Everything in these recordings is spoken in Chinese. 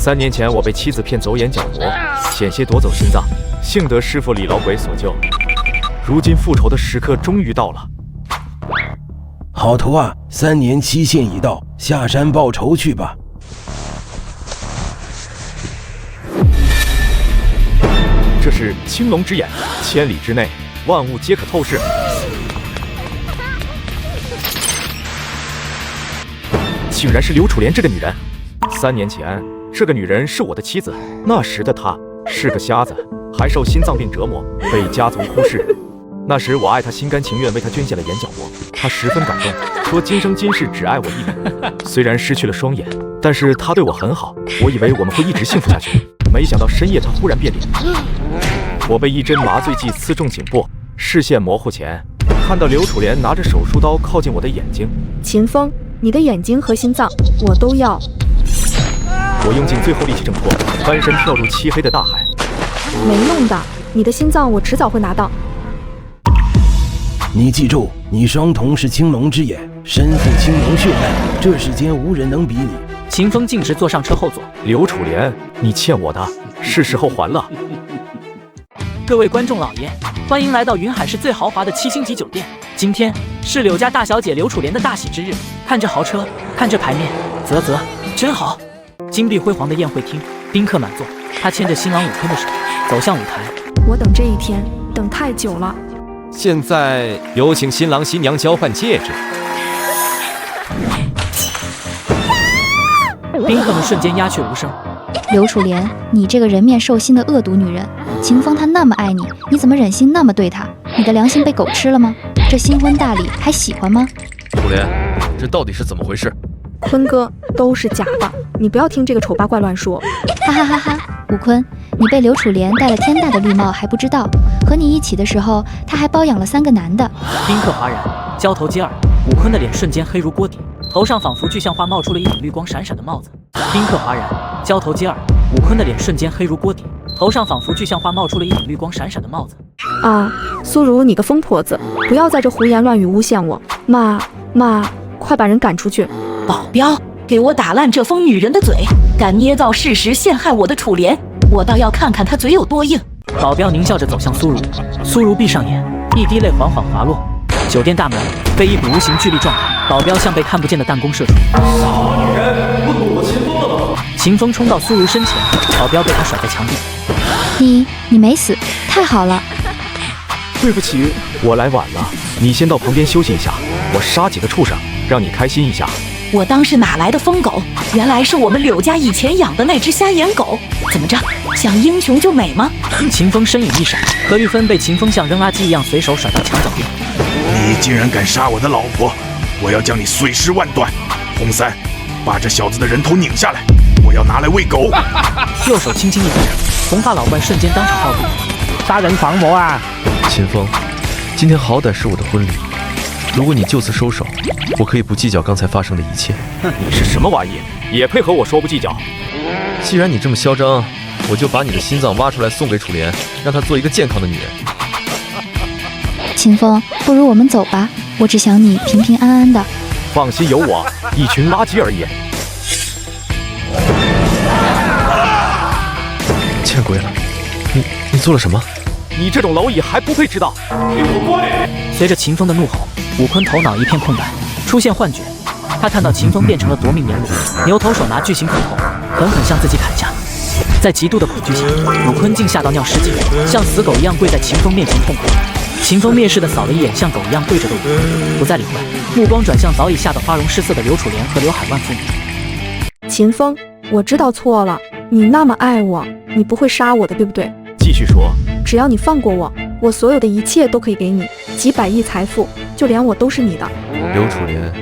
3年前我被妻子骗走眼角膜，险些夺走心脏，幸得师傅李老鬼所救。如今复仇的时刻终于到了。好头啊，3年期限已到，下山报仇去吧。这是青龙之眼，千里之内，万物皆可透视。竟然是刘楚莲这个女人。3年前，这个女人是我的妻子，那时的她是个瞎子，还受心脏病折磨，被家族忽视。那时我爱她，心甘情愿为她捐献了眼角膜，她十分感动，说今生今世只爱我一人。虽然失去了双眼，但是她对我很好，我以为我们会一直幸福下去。没想到深夜她忽然变脸，我被一针麻醉剂刺中颈部，视线模糊前，看到刘楚莲拿着手术刀靠近我的眼睛。秦风，你的眼睛和心脏我都要。我用尽最后力气挣脱，翻身跳入漆黑的大海。没弄的，你的心脏我迟早会拿到。你记住，你双瞳是青龙之眼，身负青龙血脉，这世间无人能比你。秦风径直坐上车后座。刘楚莲，你欠我的，是时候还了。各位观众老爷，欢迎来到云海市最豪华的7星级酒店。今天是柳家大小姐刘楚莲的大喜之日，看这豪车，看这牌面，啧，真好。金碧辉煌的宴会厅，宾客满座。她牵着新郎武坤的手走向舞台。我等这一天等太久了。现在有请新郎新娘交换戒指。宾客们瞬间鸦雀无声。刘楚莲，你这个人面兽心的恶毒女人，秦风他那么爱你，你怎么忍心那么对他？你的良心被狗吃了吗？这新婚大礼还喜欢吗？楚莲，这到底是怎么回事？坤哥，都是假的，你不要听这个丑八怪乱说。哈哈哈哈！武坤，你被刘楚莲戴了天大的绿帽还不知道，和你一起的时候，他还包养了3个男的。宾客哗然，交头接耳。武坤的脸瞬间黑如锅底，头上仿佛具象化冒出了一顶绿光闪闪的帽子。宾客哗然，交头接耳。武坤的脸瞬间黑如锅底，头上仿佛具象化冒出了一顶绿光闪闪的帽子。啊，苏如你个疯婆子，不要在这胡言乱语诬陷我！妈，快把人赶出去！保镖，给我打烂这疯女人的嘴！敢捏造事实陷害我的楚莲，我倒要看看她嘴有多硬！保镖狞笑着走向苏如，苏如闭上眼，一滴泪缓缓滑落。酒店大门被一股无形巨力撞开，保镖像被看不见的弹弓射出。傻女人，不懂我秦风了吗？秦风冲到苏如身前，保镖被他甩在墙壁。你没死，太好了。对不起，我来晚了，你先到旁边休息一下，我杀几个畜生，让你开心一下。我当是哪来的疯狗，原来是我们柳家以前养的那只瞎眼狗。怎么着，想英雄就美吗？秦风身影一闪，何玉芬被秦风像扔垃圾一样随手甩到墙角边。你竟然敢杀我的老婆，我要将你碎尸万段！红三，把这小子的人头拧下来，我要拿来喂狗。右手轻轻一挥，红发老怪瞬间当场暴毙。杀人狂魔啊！秦风，今天好歹是我的婚礼，如果你就此收手，我可以不计较刚才发生的一切。你是什么玩意，也配和我说不计较？既然你这么嚣张，我就把你的心脏挖出来送给楚莲，让她做一个健康的女人。秦风，不如我们走吧，我只想你平平安安的。放心，有我，一群垃圾而已。见鬼了，你做了什么？你这种蝼蚁还不配知道！给我跪！随着秦风的怒吼，武坤头脑一片空白，出现幻觉。他看到秦风变成了夺命阎罗，牛头手拿巨型斧头，狠狠向自己砍下。在极度的恐惧下，武坤竟吓到尿失禁，像死狗一样跪在秦风面前痛哭。秦风蔑视地扫了一眼像狗一样跪着的武坤，不再理会，目光转向早已吓得花容失色的刘楚莲和刘海万父女。秦风，我知道错了，你那么爱我，你不会杀我的，对不对？继续说。只要你放过我，我所有的一切都可以给你，几百亿财富，就连我都是你的。刘楚莲，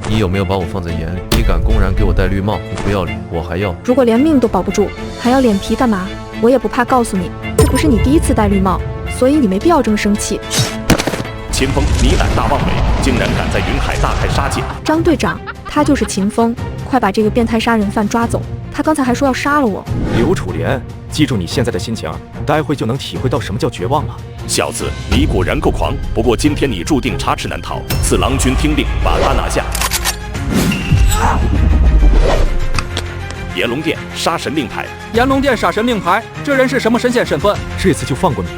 你有没有把我放在眼里？你敢公然给我戴绿帽，你不要脸，我还要。如果连命都保不住，还要脸皮干嘛？我也不怕告诉你，这不是你第一次戴绿帽，所以你没必要这么生气。秦风，你胆大妄为，竟然敢在云海大开杀戒！张队长，他就是秦风，快把这个变态杀人犯抓走，他刚才还说要杀了我。刘楚莲，记住你现在的心情，待会就能体会到什么叫绝望了。小子，你果然够狂，不过今天你注定插翅难逃。四郎君听令，把他拿下。炎龙殿杀神令牌。炎龙殿杀神令牌，这人是什么神仙身份？这次就放过你。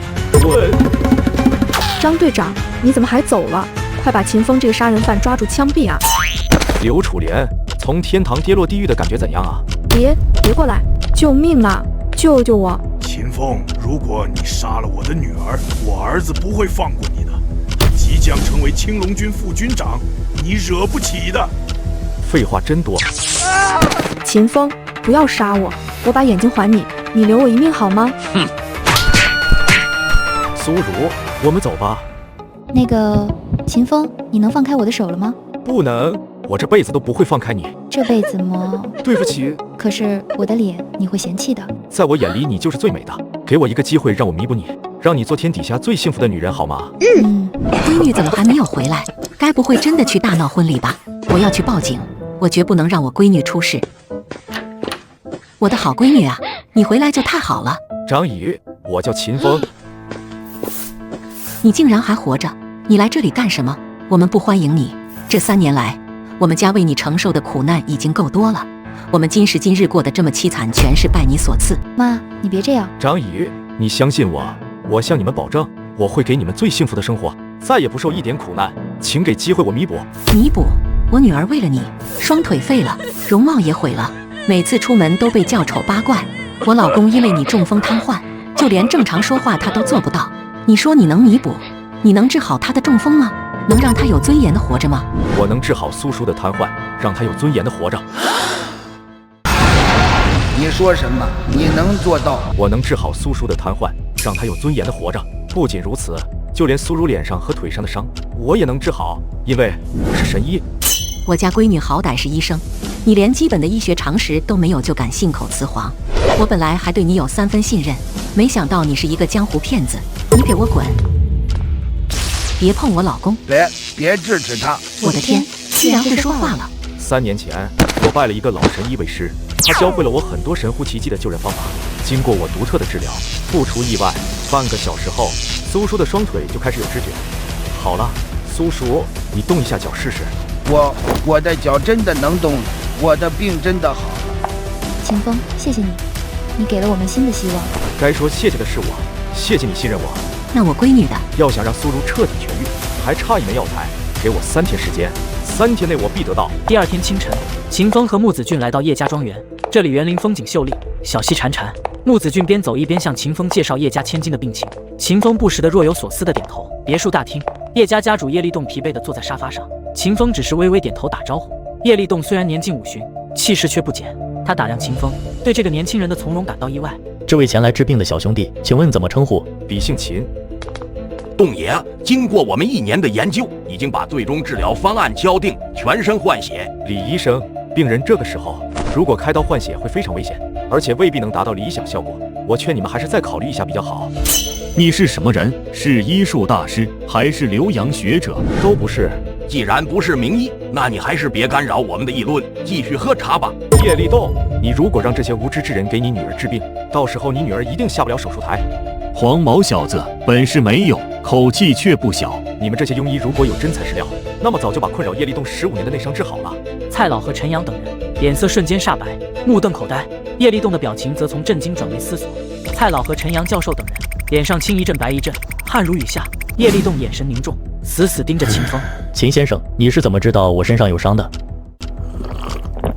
张队长，你怎么还走了？快把秦风这个杀人犯抓住枪毙啊！刘楚莲，从天堂跌落地狱的感觉怎样啊？别过来！救命啊！救救我！秦风，如果你杀了我的女儿，我儿子不会放过你的。他即将成为青龙军副军长，你惹不起的。废话真多。秦风，不要杀我，我把眼睛还你，你留我一命好吗？苏如，我们走吧。那个秦风，你能放开我的手了吗？不能，我这辈子都不会放开你。这辈子吗？对不起。可是我的脸你会嫌弃的。在我眼里，你就是最美的。给我一个机会，让我弥补你，让你做天底下最幸福的女人，好吗？闺女怎么还没有回来？该不会真的去大闹婚礼吧？我要去报警，我绝不能让我闺女出事。我的好闺女啊，你回来就太好了。张宇，我叫秦风。你竟然还活着！你来这里干什么？我们不欢迎你。这3年来，我们家为你承受的苦难已经够多了。我们今时今日过得这么凄惨，全是拜你所赐。妈，你别这样。张宇，你相信我，我向你们保证，我会给你们最幸福的生活，再也不受一点苦难。请给机会我弥补。弥补？我女儿为了你，双腿废了，容貌也毁了，每次出门都被叫丑八怪。我老公因为你中风瘫痪，就连正常说话他都做不到。你说你能弥补？你能治好他的中风吗？能让他有尊严的活着吗？我能治好苏叔的瘫痪，让他有尊严的活着。你说什么？你能做到？我能治好苏叔的瘫痪，让他有尊严的活着。不仅如此，就连苏如脸上和腿上的伤，我也能治好，因为我是神医。我家闺女好歹是医生，你连基本的医学常识都没有就敢信口雌黄。我本来还对你有3分信任，没想到你是一个江湖骗子。你给我滚！别碰我老公！别制止他！我的天，居然会说话了！3年前，我拜了一个老神医为师，他教会了我很多神乎其技的救人方法。经过我独特的治疗，不出意外，半个小时后，苏叔的双腿就开始有知觉。好了，苏叔，你动一下脚试试。我的脚真的能动，我的病真的好了。秦风，谢谢你，你给了我们新的希望。该说谢谢的是我，谢谢你信任我。那我闺女的，要想让苏如彻底痊愈，还差一枚药材，给我3天时间，3天内我必得到。第2天清晨，秦风和木子俊来到叶家庄园，这里园林风景秀丽，小溪潺潺。木子俊边走一边向秦风介绍叶家千金的病情，秦风不时的若有所思的点头。别墅大厅，叶家家主叶立栋疲惫的坐在沙发上，秦风只是微微点头打招呼。叶立栋虽然年近50，气势却不减。他打量秦风，对这个年轻人的从容感到意外。这位前来治病的小兄弟，请问怎么称呼？彼姓秦。栋爷，经过我们1年的研究，已经把最终治疗方案敲定，全身换血。李医生，病人这个时候如果开刀换血会非常危险，而且未必能达到理想效果。我劝你们还是再考虑一下比较好。你是什么人？是医术大师还是留洋学者？都不是。既然不是名医，那你还是别干扰我们的议论，继续喝茶吧。叶立栋，你如果让这些无知之人给你女儿治病，到时候你女儿一定下不了手术台。黄毛小子，本事没有，口气却不小。你们这些庸医如果有真材实料，那么早就把困扰叶立栋15年的内伤治好了。蔡老和陈阳等人脸色瞬间煞白，目瞪口呆。叶立栋的表情则从震惊转为思索。蔡老和陈阳教授等人脸上青一阵白一阵，汗如雨下。叶立栋眼神凝重，死死盯着秦风。秦先生，你是怎么知道我身上有伤的？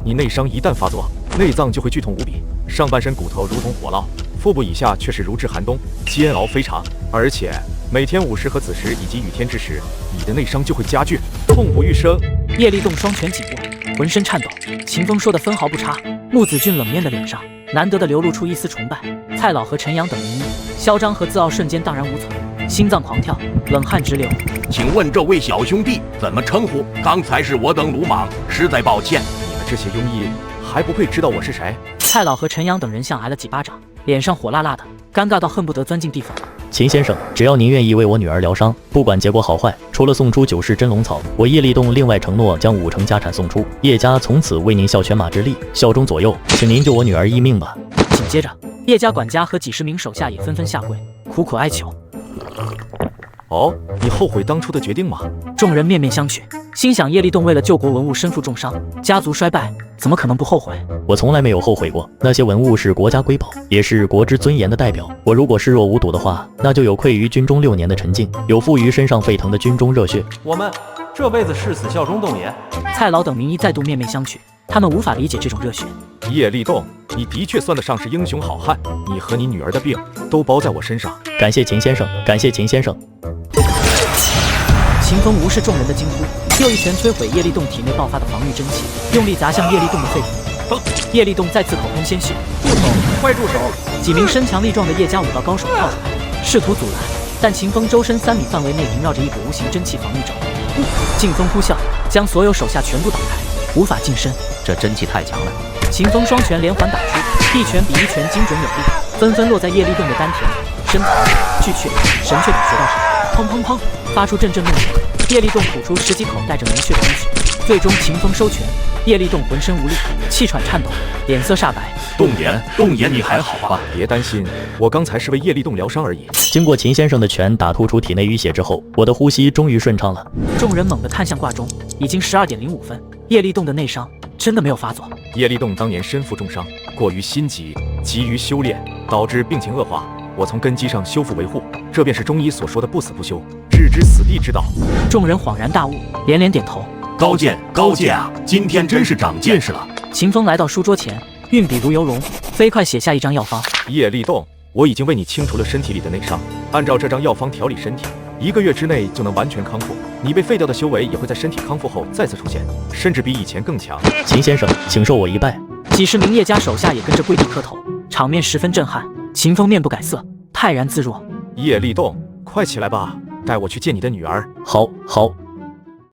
你内伤一旦发作，内脏就会剧痛无比，上半身骨头如同火烙，腹部以下却是如至寒冬，煎熬非常。而且每天午时和子时以及雨天之时，你的内伤就会加剧，痛不欲生。叶立栋双拳紧握，浑身颤抖。秦风说的分毫不差。木子俊冷面的脸上难得的流露出一丝崇拜。蔡老和陈阳等人一嚣张和自傲瞬间荡然无存，心脏狂跳，冷汗直流。请问这位小兄弟怎么称呼？刚才是我等鲁莽，实在抱歉。你们这些庸医还不配知道我是谁？蔡老和陈阳等人像挨了几巴掌，脸上火辣辣的，尴尬到恨不得钻进地缝。秦先生，只要您愿意为我女儿疗伤，不管结果好坏，除了送出9世真龙草，我叶立栋另外承诺将5成家产送出。叶家从此为您效犬马之力，效忠左右，请您救我女儿一命吧。紧接着，叶家管家和几10名手下也纷纷下跪，苦苦哀求。哦，你后悔当初的决定吗？众人面面相觑，心想叶立栋为了救国文物身负重伤，家族衰败，怎么可能不后悔？我从来没有后悔过，那些文物是国家瑰宝，也是国之尊严的代表。我如果视若无睹的话，那就有愧于军中6年的沉静，有负于身上沸腾的军中热血。我们这辈子誓死效忠栋爷。蔡老等名医再度面面相觑，他们无法理解这种热血。叶立栋，你的确算得上是英雄好汉，你和你女儿的病都包在我身上。感谢秦先生，感谢秦先生。秦风无视众人的惊呼，又一拳摧毁叶立栋体内爆发的防御真气，用力砸向叶立栋的肺腑。叶立栋再次口喷鲜血。住手！快住手！几名身强力壮的叶家武道高手跳出来，试图阻拦，但秦风周身3米范围内萦绕着一股无形真气防御罩，劲风呼啸，将所有手下全部挡开，无法近身。这真气太强了。秦风双拳连环打出，一拳比一拳精准有力，纷纷落在叶立栋的丹田、深藏、巨阙、神阙等穴道上，砰砰砰，发出阵阵怒响。叶立栋吐出10几口带着浓血的淤血，最终秦风收拳。叶立栋浑身无力，气喘颤抖，脸色煞白。栋爷，你还好吧？别担心，我刚才是为叶立栋疗伤而已。经过秦先生的拳打突出体内淤血之后，我的呼吸终于顺畅了。众人猛地看向挂钟，已经12点05分。叶立栋的内伤真的没有发作。叶立栋当年身负重伤，过于心急，急于修炼，导致病情恶化。我从根基上修复维护，这便是中医所说的不死不休，置之死地之道。众人恍然大悟，连连点头。高见啊！今天真是长见识了。秦风来到书桌前，运笔如游龙，飞快写下一张药方。叶立栋，我已经为你清除了身体里的内伤，按照这张药方调理身体，1个月之内就能完全康复。你被废掉的修为也会在身体康复后再次出现，甚至比以前更强。秦先生，请受我一拜。几十名叶家手下也跟着跪地磕头，场面十分震撼。秦风面不改色，泰然自若。叶立栋，快起来吧，带我去见你的女儿。好。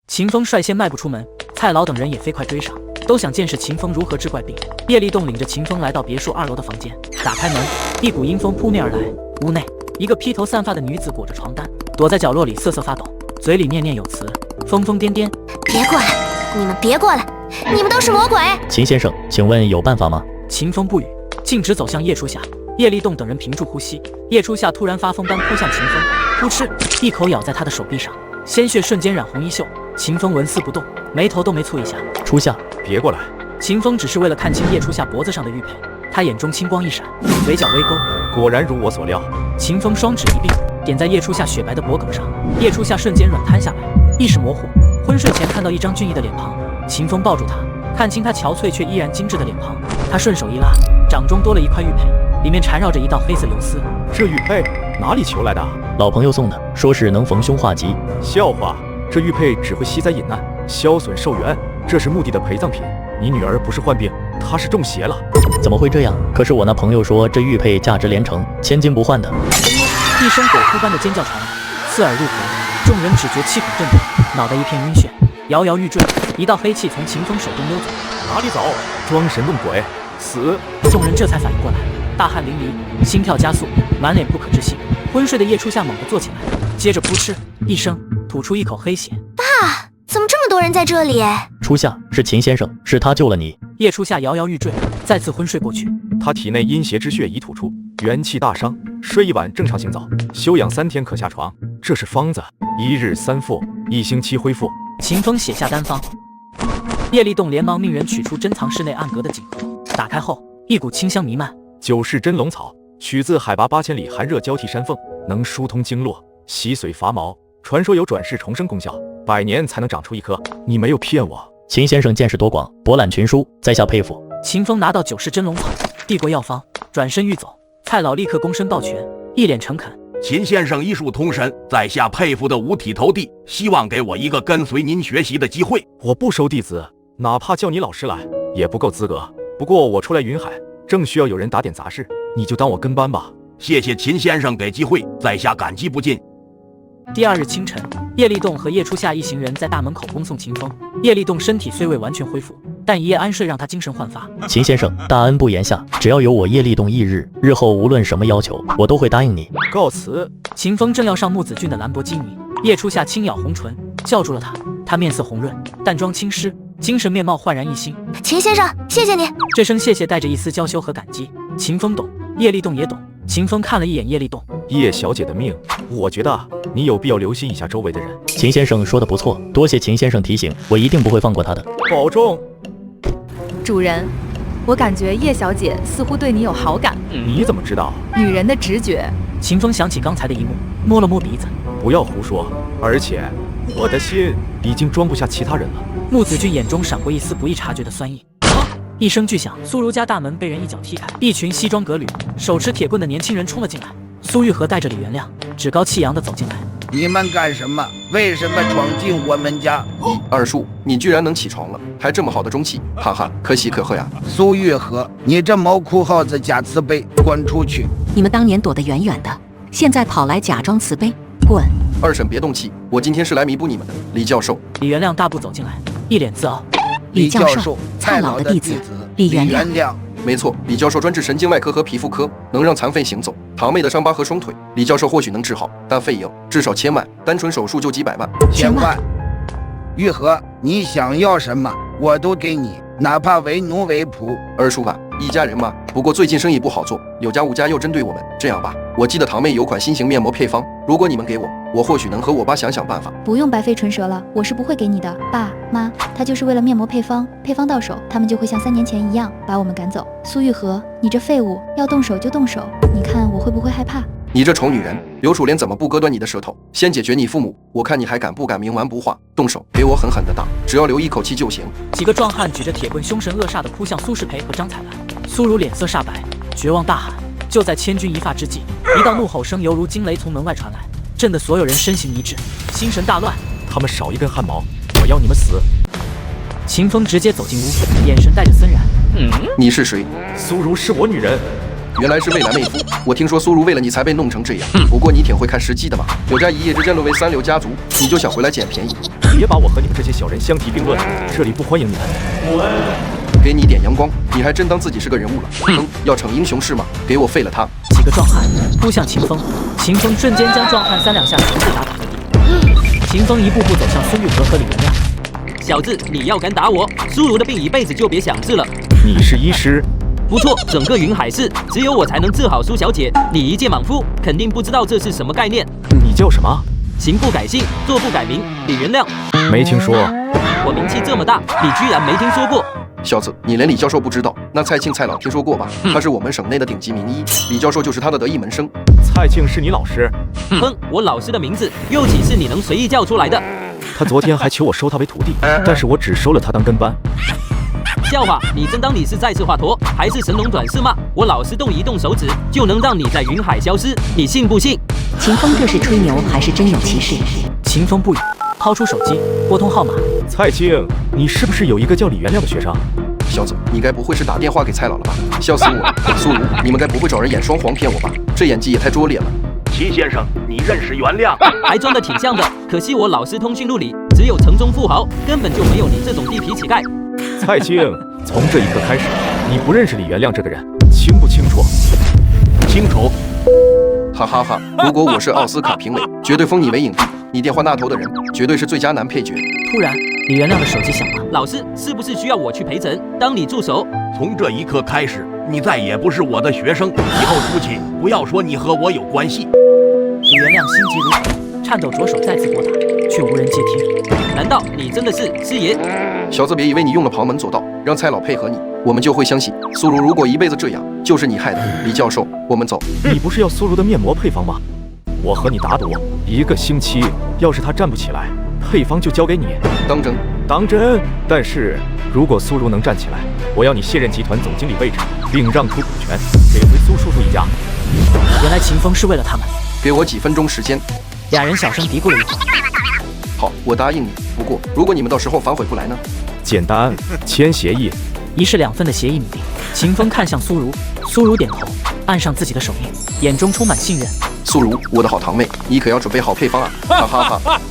秦风率先迈步出门，蔡老等人也飞快追上，都想见识秦风如何治怪病。叶立栋领着秦风来到别墅2楼的房间，打开门，一股阴风扑面而来。屋内，一个披头散发的女子裹着床单，躲在角落里瑟瑟发抖，嘴里念念有词，疯疯癫癫。别过来！你们别过来！你们都是魔鬼！秦先生，请问有办法吗？秦风不语，径直走向叶初夏。叶立栋等人屏住呼吸，叶初夏突然发疯般扑向秦风，扑哧，一口咬在他的手臂上，鲜血瞬间染红衣袖。秦风纹丝不动，眉头都没蹙一下。初夏，别过来！秦风只是为了看清叶初夏脖子上的玉佩，他眼中青光一闪，嘴角微勾。果然如我所料。秦风双指一并，点在叶初夏雪白的脖颈上，叶初夏瞬间软瘫下来，意识模糊。昏睡前看到一张俊逸的脸庞，秦风抱住他，看清他憔悴却依然精致的脸庞。他顺手一拉，掌中多了一块玉佩，里面缠绕着一道黑色游丝。这玉佩哪里求来的？老朋友送的，说是能逢凶化吉。笑话，这玉佩只会息灾引难，消损寿元，这是墓地的陪葬品。你女儿不是患病，她是中邪了。怎么会这样？可是我那朋友说这玉佩价值连城，千金不换的。一声狗哭般的尖叫传来，刺耳入骨，众人只觉气孔震动，脑袋一片晕眩，摇摇欲坠。一道黑气从秦风手中溜走。哪里走？装神弄鬼！死！众人这才反应过来，大汗淋漓，心跳加速，满脸不可置信。昏睡的叶初夏猛地坐起来，接着扑哧一声吐出一口黑血。爸，怎么这么多人在这里？初夏，是秦先生，是他救了你。叶初夏摇摇欲坠，再次昏睡过去。他体内阴邪之血已吐出，元气大伤，睡一晚正常行走，休养3天可下床。这是方子，1日3服，1星期恢复。秦风写下单方。叶立栋连忙命人取出珍藏室内暗格的锦盒，打开后一股清香弥漫。9世真龙草，取自海拔8000里寒热交替山缝，能疏通经络，洗髓伐毛，传说有转世重生功效，100年才能长出1颗。你没有骗我。秦先生见识多广，博览群书，在下佩服。秦风拿到9世真龙草，递过药方，转身欲走。蔡老立刻躬身抱拳，一脸诚恳。秦先生医术通神，在下佩服得五体投地，希望给我一个跟随您学习的机会。我不收弟子，哪怕叫你老师来也不够资格。不过我出来云海，正需要有人打点杂事，你就当我跟班吧。谢谢秦先生给机会，在下感激不尽。第2日清晨，叶立栋和叶初夏一行人在大门口恭送秦风。叶立栋身体虽未完全恢复，但一夜安睡让他精神焕发。秦先生，大恩不言下，只要有我叶立栋一日，日后无论什么要求，我都会答应你。告辞。秦风正要上木子俊的兰博基尼，叶初夏轻咬红唇，叫住了他。他面色红润，淡妆轻施，精神面貌焕然一新。秦先生，谢谢你。这声谢谢带着一丝娇羞和感激。秦风懂，叶立栋也懂，秦风看了一眼叶立栋，叶小姐的命，我觉得你有必要留心一下周围的人。秦先生说的不错，多谢秦先生提醒，我一定不会放过他的。保重。主人，我感觉叶小姐似乎对你有好感。你怎么知道？女人的直觉。秦风想起刚才的一幕，摸了摸鼻子。不要胡说，而且我的心已经装不下其他人了。穆子俊眼中闪过一丝不易察觉的酸意。一声巨响，苏如家大门被人一脚踢开，一群西装革履、手持铁棍的年轻人冲了进来。苏玉和带着李元亮趾高气扬地走进来。你们干什么？为什么闯进我们家？二叔，你居然能起床了，还这么好的中气，哈哈，可喜可贺呀！苏玉和，你这毛裤耗子假慈悲，滚出去！你们当年躲得远远的，现在跑来假装慈悲，滚！二婶别动气，我今天是来弥补你们的。李教授。李元亮大步走进来，一脸自傲。李教授，蔡老的弟子李元亮。没错，李教授专治神经外科和皮肤科，能让残废行走。堂妹的伤疤和双腿，李教授或许能治好，但费用至少1000万，单纯手术就几百万。1000万。玉和，你想要什么，我都给你，哪怕为奴为仆。二叔吧，一家人嘛。不过最近生意不好做，柳家吴家又针对我们。这样吧，我记得堂妹有款新型面膜配方，如果你们给我，我或许能和我爸想想办法。不用白费唇舌了，我是不会给你的。爸妈，他就是为了面膜配方，配方到手，他们就会像3年前一样把我们赶走。苏玉和，你这废物，要动手就动手，你看我会不会害怕？你这丑女人，刘楚莲怎么不割断你的舌头，先解决你父母，我看你还敢不敢冥顽不化？动手，给我狠狠的打，只要留一口气就行。几个壮汉举着铁棍，凶神恶煞地扑向苏世培和张彩兰。苏如脸色煞白，绝望大喊。就在千钧一发之际，一道怒吼声犹如惊雷从门外传来，震得所有人身形一滞，心神大乱。他们少一根汗毛，我要你们死！秦风直接走进屋，眼神带着森然。你是谁？苏如是我女人。原来是未来妹夫，我听说苏如为了你才被弄成这样。不过你挺会看时机的嘛，柳家一夜之间沦为3流家族，你就想回来捡便宜？别把我和你们这些小人相提并论，这里不欢迎你们。给你点阳光，你还真当自己是个人物了。要逞英雄是吗？给我废了他！几个壮汉扑向秦风，秦风瞬间将壮汉3两下全部打倒在地。秦风一步步走向孙玉和和李元亮。小子，你要敢打我，苏如的病一辈子就别想治了。你是医师？不错，整个云海市只有我才能治好苏小姐。你一介莽夫，肯定不知道这是什么概念。你叫什么？行不改姓，坐不改名，李元亮。没听说。我名气这么大，你居然没听说过？小子，你连李教授不知道，那蔡庆蔡老听说过吧？他是我们省内的顶级名医，李教授就是他的得意门生。蔡庆是你老师？哼，我老师的名字又岂是你能随意叫出来的？他昨天还求我收他为徒弟，但是我只收了他当跟班。笑话，你真当你是再次华佗，还是神龙转世吗？我老师动一动手指，就能让你在云海消失，你信不信？秦风这是吹牛还是真有其事？秦风不语，掏出手机拨通号码。蔡庆，你是不是有一个叫李元亮的学生？小子，你该不会是打电话给蔡老了吧？笑死我了！苏如，你们该不会找人演双簧骗我吧？这演技也太拙劣了。秦先生，你认识元亮？还装得挺像的，可惜我老师通讯录里只有城中富豪，根本就没有你这种地痞乞丐。蔡庆，从这一刻开始，你不认识李元亮这个人，清不清楚？清楚。哈哈哈！如果我是奥斯卡评委，绝对封你为影帝。你电话那头的人，绝对是最佳男配角。突然，李元亮的手机响了。老师，是不是需要我去陪诊，当你助手？从这一刻开始，你再也不是我的学生，以后出去不要说你和我有关系。李元亮心急如焚，颤抖着手再次拨打，却无人接听。难道你真的是师爷？小子，别以为你用了旁门左道，让蔡老配合你，我们就会相信。苏如如果一辈子这样，就是你害的。李教授，我们走。你不是要苏如的面膜配方吗？我和你打赌，1个星期，要是他站不起来，配方就交给你。当真？当真。但是如果苏如能站起来，我要你卸任集团总经理位置，并让出股权，给回苏叔叔一家。原来秦风是为了他们。给我几分钟时间。俩人小声嘀咕了一会儿。好，我答应你。不过，如果你们到时候反悔不来呢？简单，签协议。1式2份的协议拟定。秦风看向苏如，苏如点头，按上自己的手印，眼中充满信任。苏如，我的好堂妹，你可要准备好配方啊！哈哈哈。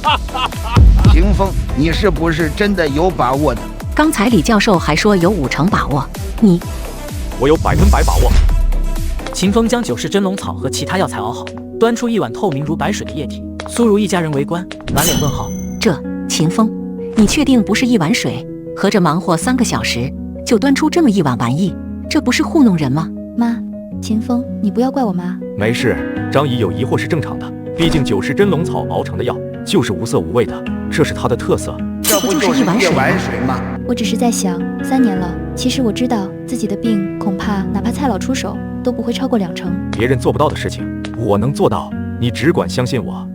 秦风，你是不是真的有把握的？刚才李教授还说有5成把握，你？我有100%把握。秦风将9式真龙草和其他药材熬好，端出一碗透明如白水的液体。苏如一家人围观，满脸问号。秦风，你确定不是一碗水？合着忙活3个小时就端出这么一碗玩意，这不是糊弄人吗？妈，秦风，你不要怪我妈。没事，张姨有疑惑是正常的，毕竟9世真龙草熬成的药就是无色无味的，这是它的特色。这不就是夜晚水吗？我只是在想，3年了，其实我知道自己的病，恐怕哪怕蔡老出手，都不会超过2成。别人做不到的事情，我能做到，你只管相信我。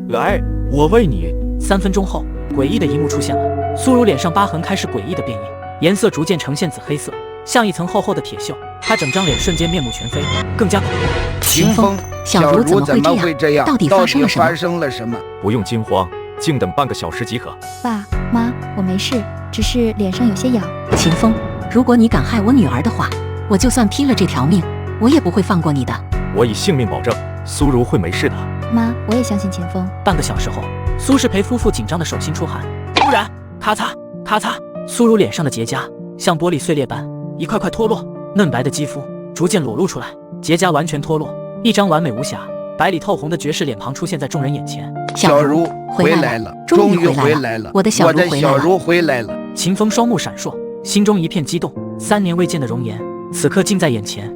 来，我喂你。3分钟后，诡异的一幕出现了，苏如脸上疤痕开始诡异的变异，颜色逐渐呈现紫黑色，像一层厚厚的铁锈。她整张脸瞬间面目全非，更加恐怖。秦风，小茹怎么会这样？到底发生了什么？不用惊慌，静等半个小时即可。爸妈，我没事，只是脸上有些痒。秦风，如果你敢害我女儿的话，我就算拼了这条命，我也不会放过你的。我以性命保证，苏如会没事的。妈，我也相信秦风。半个小时后，苏世培夫妇紧张的手心出汗，突然，咔嚓咔嚓，苏如脸上的结痂像玻璃碎裂般一块块脱落，嫩白的肌肤逐渐裸露出来，结痂完全脱落，一张完美无瑕、白里透红的绝世脸庞出现在众人眼前。小茹回来了，终于回来了，我的小茹回来了。秦风双目闪烁，心中一片激动，3年未见的容颜，此刻近在眼前。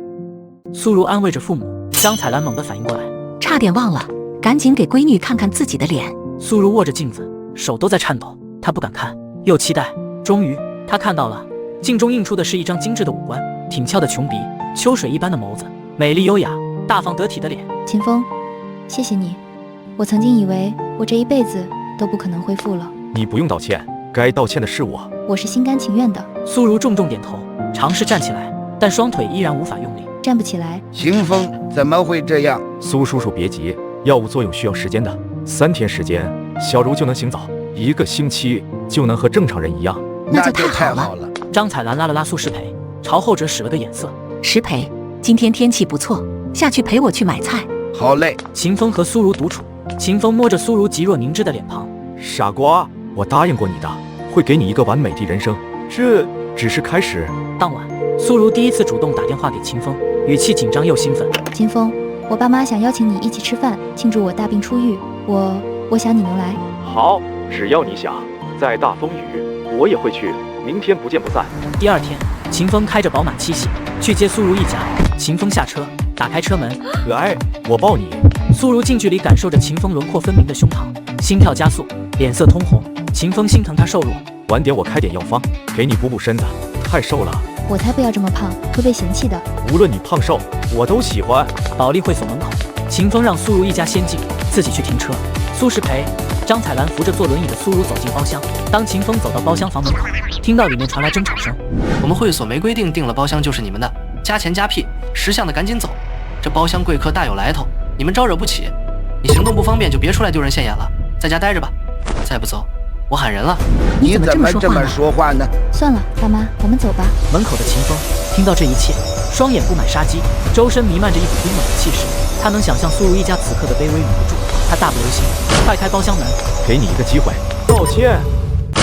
苏如安慰着父母，张彩兰猛地反应过来，差点忘了，赶紧给闺女看看自己的脸。苏如握着镜子，手都在颤抖，她不敢看，又期待。终于，她看到了，镜中映出的是一张精致的五官，挺翘的琼鼻，秋水一般的眸子，美丽优雅、大方得体的脸。秦风，谢谢你。我曾经以为我这一辈子都不可能恢复了。你不用道歉，该道歉的是我。我是心甘情愿的。苏如重重点头，尝试站起来，但双腿依然无法用力，站不起来。秦风怎么会这样？苏叔叔别急，药物作用需要时间的，3天时间，小茹就能行走，1个星期就能和正常人一样。那就太好了。张彩兰拉了拉苏世培，朝后者使了个眼色。石培，今天天气不错，下去陪我去买菜。好嘞。秦风和苏如独处，秦风摸着苏如极若凝脂的脸庞，傻瓜，我答应过你的，会给你一个完美的人生，这只是开始。当晚，苏如第一次主动打电话给秦风，语气紧张又兴奋。秦风，我爸妈想邀请你一起吃饭，庆祝我大病初愈，我想你能来。好，只要你想，再大风雨我也会去，明天不见不散。第2天，秦风开着宝马七系去接苏如一家。秦风下车，打开车门，来，我抱你。苏如近距离感受着秦风轮廓分明的胸膛，心跳加速，脸色通红。秦风心疼她瘦弱，晚点我开点药方，给你补补身子，太瘦了。我才不要这么胖，会被嫌弃的。无论你胖瘦，我都喜欢。保利会所门口，秦风让苏如一家先进，自己去停车。苏世培、张彩兰扶着坐轮椅的苏如走进包厢。当秦风走到包厢房门口，听到里面传来争吵声。我们会所没规定订了包厢就是你们的，加钱加屁，识相的赶紧走。这包厢贵客大有来头，你们招惹不起。你行动不方便就别出来丢人现眼了，在家待着吧。再不走，我喊人了。你怎么这么说话呢？算了，爸妈，我们走吧。门口的秦风听到这一切，双眼布满杀机，周身弥漫着一股冰冷的气势。他能想象苏如一家此刻的卑微与无助，他大不留心，踹开包厢门，给你一个机会，道歉。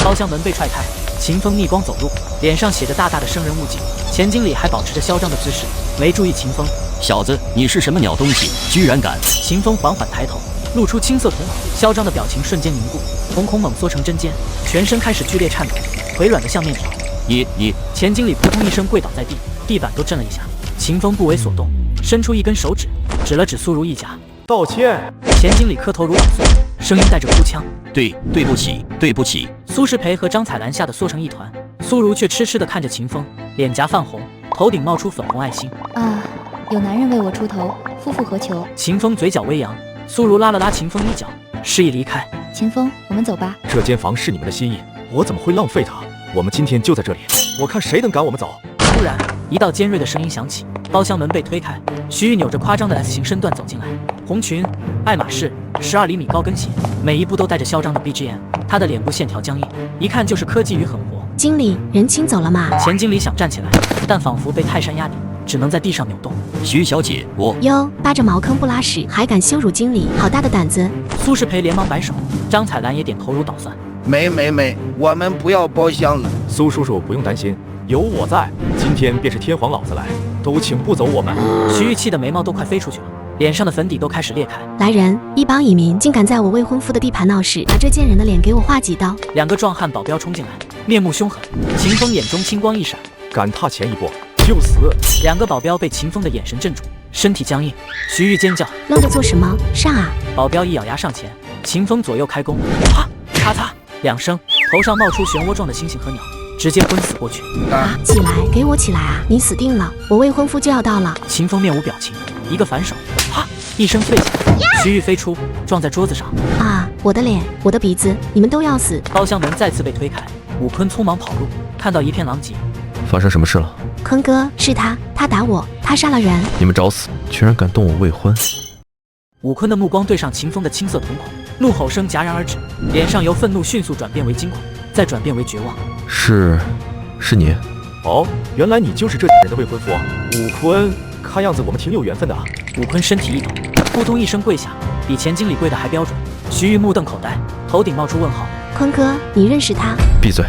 包厢门被踹开，秦风逆光走入，脸上写着大大的生人勿近。钱经理还保持着嚣张的姿势，没注意秦风。小子，你是什么鸟东西，居然敢！秦风缓缓抬头，露出青色瞳孔，嚣张的表情瞬间凝固，瞳孔猛缩成针尖，全身开始剧烈颤抖，腿软得像面条。你！钱经理扑通一声跪倒在地，地板都震了一下。秦风不为所动，伸出一根手指，指了指苏如一家，道歉。钱经理磕头如捣蒜，声音带着哭腔：对不起，对不起。苏世培和张彩兰吓得缩成一团，苏如却痴痴地看着秦风，脸颊泛红，头顶冒出粉红爱心。啊，有男人为我出头，夫复何求？秦风嘴角微扬，苏如拉了拉秦风衣角，示意离开。秦风，我们走吧。这间房是你们的心意，我怎么会浪费它？我们今天就在这里，我看谁能赶我们走。突然，一道尖锐的声音响起，包厢门被推开，徐玉扭着夸张的 S 型身段走进来，红裙、爱马仕、12厘米高跟鞋，每一步都带着嚣张的 BGM。她的脸部线条僵硬，一看就是科技与狠活。经理，人清走了吗？钱经理想站起来，但仿佛被泰山压顶，只能在地上扭动。徐小姐，我哟，扒着茅坑不拉屎，还敢羞辱经理，好大的胆子！苏世培连忙摆手，张彩兰也点头如捣蒜。没，我们不要包厢了。苏叔叔不用担心，有我在，今天便是天皇老子来，都请不走我们。徐玉气的眉毛都快飞出去了，脸上的粉底都开始裂开。来人，一帮蚁民竟敢在我未婚夫的地盘闹事，把这贱人的脸给我划几刀！2个壮汉保镖冲进来，面目凶狠。秦风眼中青光一闪，敢踏前一步，就死！两个保镖被秦风的眼神镇住，身体僵硬。徐玉尖叫，愣着做什么？上啊！保镖一咬牙上前，秦风左右开弓，啪咔嚓2声，头上冒出漩涡状的星星和鸟，直接昏死过去。啊！起来，给我起来啊！你死定了，我未婚夫就要到了。秦风面无表情，一个反手，啪一声脆响，徐玉飞出，撞在桌子上。啊！我的脸，我的鼻子，你们都要死！包厢门再次被推开，武坤匆忙跑路，看到一片狼藉。发生什么事了？坤哥，是他打我，他杀了人。你们找死！居然敢动我未婚！武坤的目光对上秦风的青色瞳孔，怒吼声戛然而止，脸上由愤怒迅速转变为惊恐，再转变为绝望。是你？哦，原来你就是这人的未婚夫。武坤，看样子我们挺有缘分的。武坤身体一抖，扑通一声跪下，比钱经理跪得还标准。徐玉目瞪口呆，头顶冒出问号。坤哥，你认识他？闭嘴！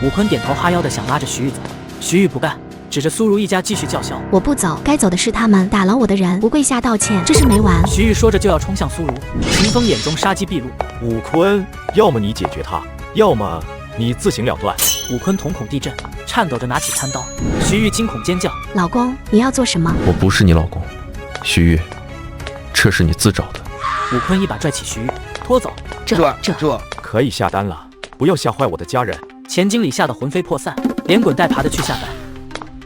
武坤点头哈腰的想拉着徐玉走，徐玉不干，指着苏如一家继续叫嚣：“我不走，该走的是他们，打了我的人不跪下道歉，这事没完。”徐玉说着就要冲向苏如，秦风眼中杀机毕露。武坤，要么你解决他，要么你自行了断。武坤瞳孔地震，颤抖着拿起餐刀。徐玉惊恐尖叫：“老公，你要做什么？”我不是你老公，徐玉，这是你自找的。武坤一把拽起徐玉，拖走。这可以下单了，不要吓坏我的家人。钱经理吓得魂飞魄散，连滚带爬的去下单。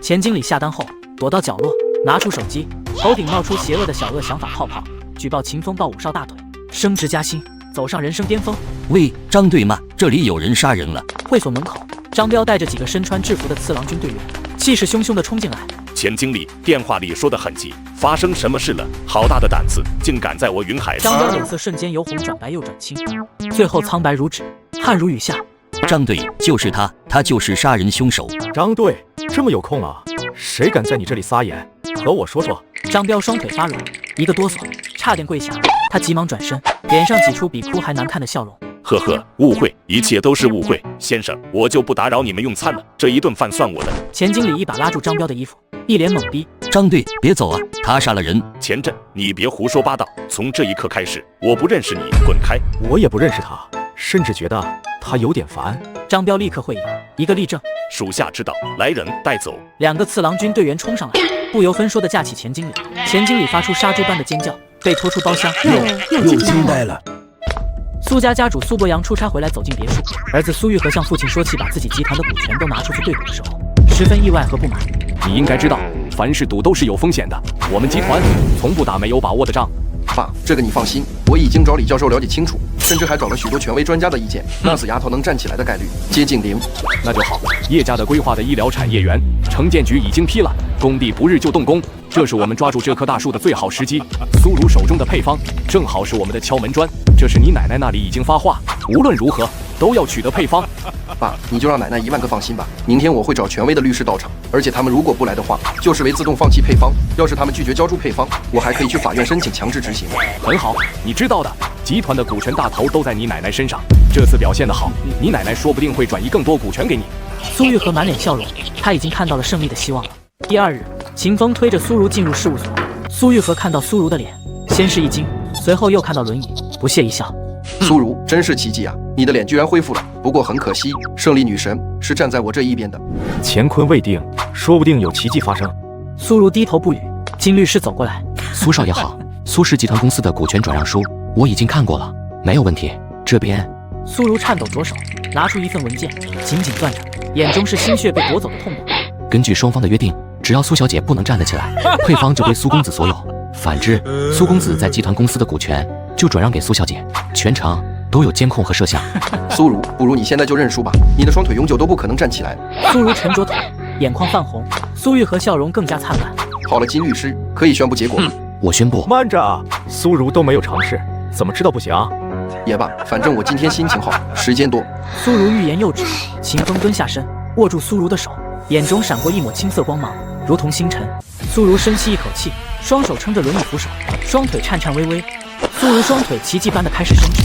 钱经理下单后躲到角落，拿出手机，头顶冒出邪恶的小恶想法泡泡，举报秦风抱武少大腿，升职加薪，走上人生巅峰。喂，张队吗？这里有人杀人了。会所门口，张彪带着几个身穿制服的次郎军队员，气势汹汹地冲进来。钱经理电话里说得很急，发生什么事了？好大的胆子，竟敢在我云海！张彪脸色瞬间由红转白又转青，最后苍白如纸，汗如雨下。张队，就是他，他就是杀人凶手。张队，这么有空啊？谁敢在你这里撒野？和我说说。张彪双腿发软，一个哆嗦，差点跪下。他急忙转身，脸上挤出比哭还难看的笑容。呵呵，误会，一切都是误会。先生，我就不打扰你们用餐了，这一顿饭算我的。钱经理一把拉住张彪的衣服，一脸懵逼。张队，别走啊，他杀了人。钱震，你别胡说八道，从这一刻开始，我不认识你，滚开。我也不认识他，甚至觉得他有点烦。张彪立刻会意，一个立正，属下知道，来人带走。两个次郎军队员冲上来，不由分说的架起钱经理。钱经理发出杀猪般的尖叫，被拖出包厢。又惊呆了。苏家家主苏博阳出差回来，走进别墅，儿子苏玉和向父亲说起把自己集团的股权都拿出去对赌的时候，十分意外和不满。你应该知道，凡是赌都是有风险的，我们集团从不打没有把握的仗。爸，这个你放心，我已经找李教授了解清楚，甚至还找了许多权威专家的意见，那死丫头能站起来的概率接近0。那就好，叶家的规划的医疗产业园，城建局已经批了，工地不日就动工，这是我们抓住这棵大树的最好时机。苏如手中的配方，正好是我们的敲门砖，这是你奶奶那里已经发话，无论如何都要取得配方。爸，你就让奶奶1万个放心吧，明天我会找权威的律师到场，而且他们如果不来的话，就视为自动放弃配方。要是他们拒绝交出配方，我还可以去法院申请强制执行。很好，你知道的，集团的股权大头都在你奶奶身上，这次表现得好，你奶奶说不定会转移更多股权给你。苏玉和满脸笑容，他已经看到了胜利的希望了。第2日，秦风推着苏如进入事务所，苏玉和看到苏如的脸，先是一惊，随后又看到轮椅，不屑一笑。苏如，真是奇迹啊！你的脸居然恢复了，不过很可惜，胜利女神是站在我这一边的。乾坤未定，说不定有奇迹发生。苏如低头不语。金律师走过来，苏少爷好，苏氏集团公司的股权转让书我已经看过了，没有问题。这边，苏如颤抖着手拿出一份文件，紧紧攥着，眼中是心血被夺走的痛苦。根据双方的约定，只要苏小姐不能站得起来，配方就归苏公子所有；反之，苏公子在集团公司的股权就转让给苏小姐，全程都有监控和摄像。苏如，不如你现在就认输吧，你的双腿永久都不可能站起来。苏如沉着腿，眼眶泛红，苏玉和笑容更加灿烂。好了，金律师，可以宣布结果。我宣布。慢着，苏如都没有尝试，怎么知道不行？也罢，反正我今天心情好，时间多。苏如欲言又止，秦风蹲下身，握住苏如的手，眼中闪过一抹青色光芒，如同星辰。苏如深吸一口气，双手撑着轮椅扶手，双腿颤颤巍巍。苏如双腿奇迹般的开始伸直，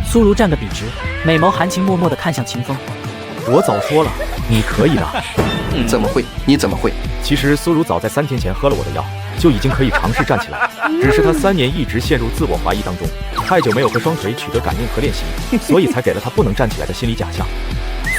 苏如站得笔直，美眸含情脉脉地看向秦风。我早说了，你可以的。怎么会？你怎么会？其实苏如早在3天前喝了我的药，就已经可以尝试站起来，只是她3年一直陷入自我怀疑当中，太久没有和双腿取得感应和练习，所以才给了她不能站起来的心理假象。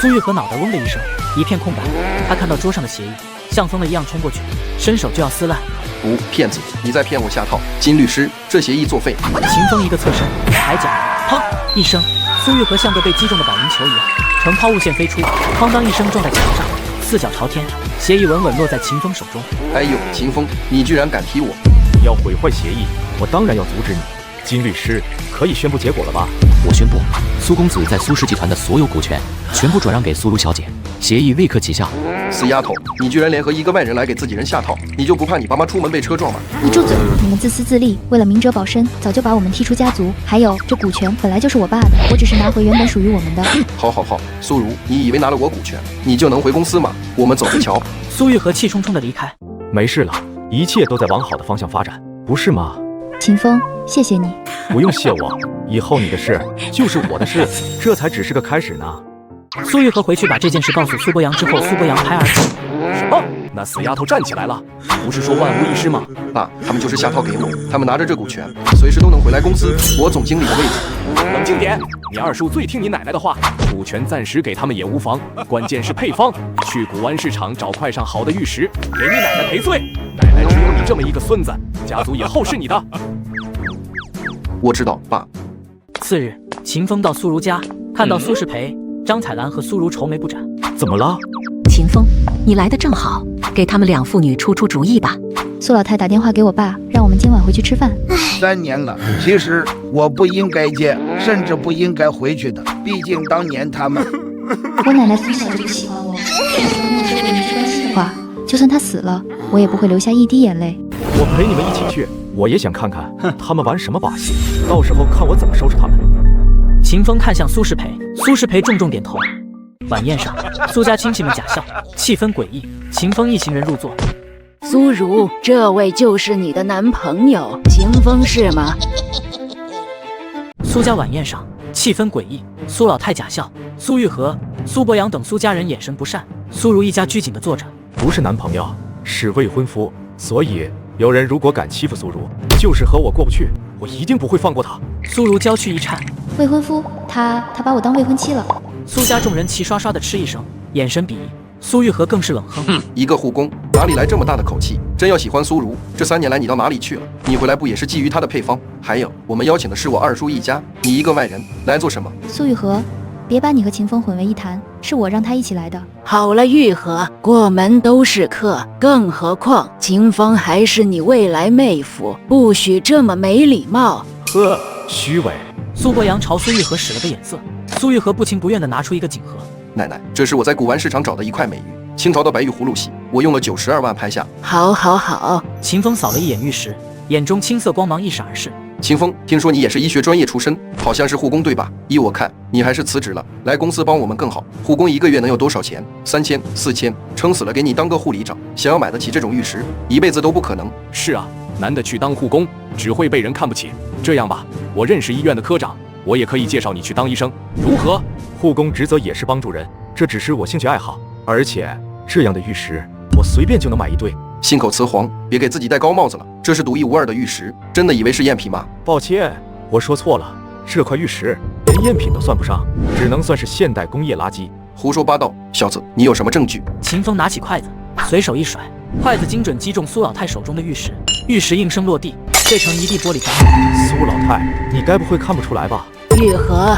苏玉和脑袋嗡的一声，一片空白。他看到桌上的协议，像疯了一样冲过去，伸手就要撕烂。不，骗子，你在骗我下套！金律师，这协议作废。秦风一个侧身，抬脚，砰一声，苏玉和像个被击中的保龄球一样，呈抛物线飞出，哐当一声撞在墙上，四脚朝天，协议稳稳落在秦风手中。哎呦，秦风，你居然敢踢我！你要毁坏协议，我当然要阻止你。金律师，可以宣布结果了吧？我宣布，苏公子在苏氏集团的所有股权全部转让给苏如小姐，协议立刻起效。死丫头，你居然联合一个外人来给自己人下套，你就不怕你爸妈出门被车撞吗？你住嘴！你们自私自利，为了明哲保身，早就把我们踢出家族。还有，这股权本来就是我爸的，我只是拿回原本属于我们的。好，苏如，你以为拿了我股权，你就能回公司吗？我们走着瞧。苏玉和气冲冲地离开。没事了，一切都在往好的方向发展，不是吗？秦风，谢谢你。不用谢我，以后你的事就是我的事，这才只是个开始呢。苏玉和回去把这件事告诉苏博阳之后，苏博阳拍耳机。什么？那死丫头站起来了，不是说万无一失吗？爸，他们就是下套给我，他们拿着这股权，随时都能回来公司我总经理的位置。冷静点，你二叔最听你奶奶的话，股权暂时给他们也无妨，关键是配方，去古玩市场找块上好的玉石，给你奶奶赔罪。奶奶只有你这么一个孙子，家族以后是你的。我知道，爸。次日，秦风到苏如家，看到苏世培、张彩兰和苏如愁眉不展。怎么了？秦风，你来的正好，给他们两父女出主意吧。苏老太打电话给我爸，让我们今晚回去吃饭。3年了，其实我不应该接，甚至不应该回去的，毕竟当年他们……我奶奶从小就不喜欢我，如果你是关心的话，就算她死了，我也不会流下一滴眼泪。我陪你们一起去，我也想看看他们玩什么把戏，到时候看我怎么收拾他们。秦风看向苏世培，苏世培重重点头。晚宴上，苏家亲戚们假笑，气氛诡异。秦风一行人入座。苏如，这位就是你的男朋友秦风是吗？苏家晚宴上，气氛诡异。苏老太假笑，苏玉和、苏博阳等苏家人眼神不善。苏如一家拘谨地坐着。不是男朋友，是未婚夫，所以有人如果敢欺负苏如，就是和我过不去，我一定不会放过他。苏如娇躯一颤，未婚夫，他把我当未婚妻了。苏家众人齐刷刷地嗤一声，眼神鄙夷。苏玉和更是冷哼，一个护工哪里来这么大的口气？真要喜欢苏如，这3年来你到哪里去了？你回来不也是基于他的配方？还有，我们邀请的是我二叔一家，你一个外人来做什么？苏玉和，别把你和秦风混为一谈，是我让他一起来的。好了，玉和，过门都是客，更何况秦风还是你未来妹夫，不许这么没礼貌。呵，虚伪。苏博阳朝苏玉和使了个眼色，苏玉和不情不愿地拿出一个锦盒。奶奶，这是我在古玩市场找的一块美玉，清朝的白玉葫芦戏，我用了92万拍下。好。秦风扫了一眼玉石，眼中青色光芒一闪而逝。秦风，听说你也是医学专业出身，好像是护工对吧？依我看，你还是辞职了，来公司帮我们更好。护工1个月能有多少钱？3000、4000，撑死了给你当个护理长。想要买得起这种玉石，一辈子都不可能。是啊，男的去当护工，只会被人看不起。这样吧，我认识医院的科长，我也可以介绍你去当医生，如何？护工职责也是帮助人，这只是我兴趣爱好，而且这样的玉石，我随便就能买一堆。信口雌黄，别给自己戴高帽子了，这是独一无二的玉石，真的以为是赝品吗？抱歉，我说错了，这块玉石连赝品都算不上，只能算是现代工业垃圾。胡说八道，小子，你有什么证据？秦风拿起筷子，随手一甩，筷子精准击中苏老太手中的玉石，玉石应声落地，碎成一地玻璃渣。苏老太，你该不会看不出来吧？玉和，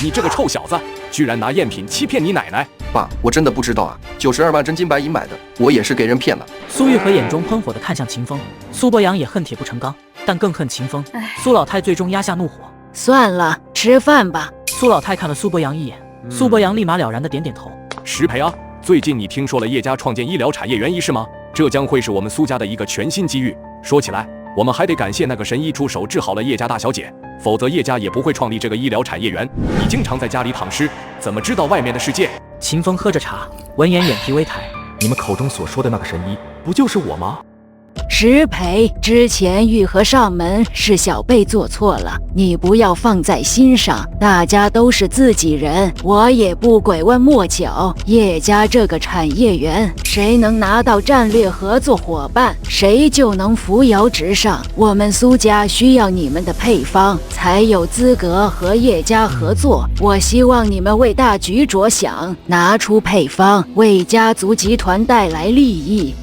你这个臭小子，居然拿赝品欺骗你奶奶！爸，我真的不知道啊，92万真金白银买的，我也是给人骗了。苏玉和眼中喷火地看向秦风，苏博阳也恨铁不成钢，但更恨秦风。苏老太最终压下怒火，算了，吃饭吧。苏老太看了苏博阳一眼，苏博阳立马了然地点点头。石培啊，最近你听说了叶家创建医疗产业园一事吗？这将会是我们苏家的一个全新机遇。说起来，我们还得感谢那个神医出手治好了叶家大小姐，否则叶家也不会创立这个医疗产业园。你经常在家里躺尸，怎么知道外面的世界？秦风喝着茶，闻言眼皮微抬。你们口中所说的那个神医，不就是我吗？石培，之前玉和上门是小贝做错了，你不要放在心上，大家都是自己人，我也不拐弯抹角。叶家这个产业园，谁能拿到战略合作伙伴，谁就能扶摇直上。我们苏家需要你们的配方，才有资格和叶家合作。我希望你们为大局着想，拿出配方，为家族集团带来利益。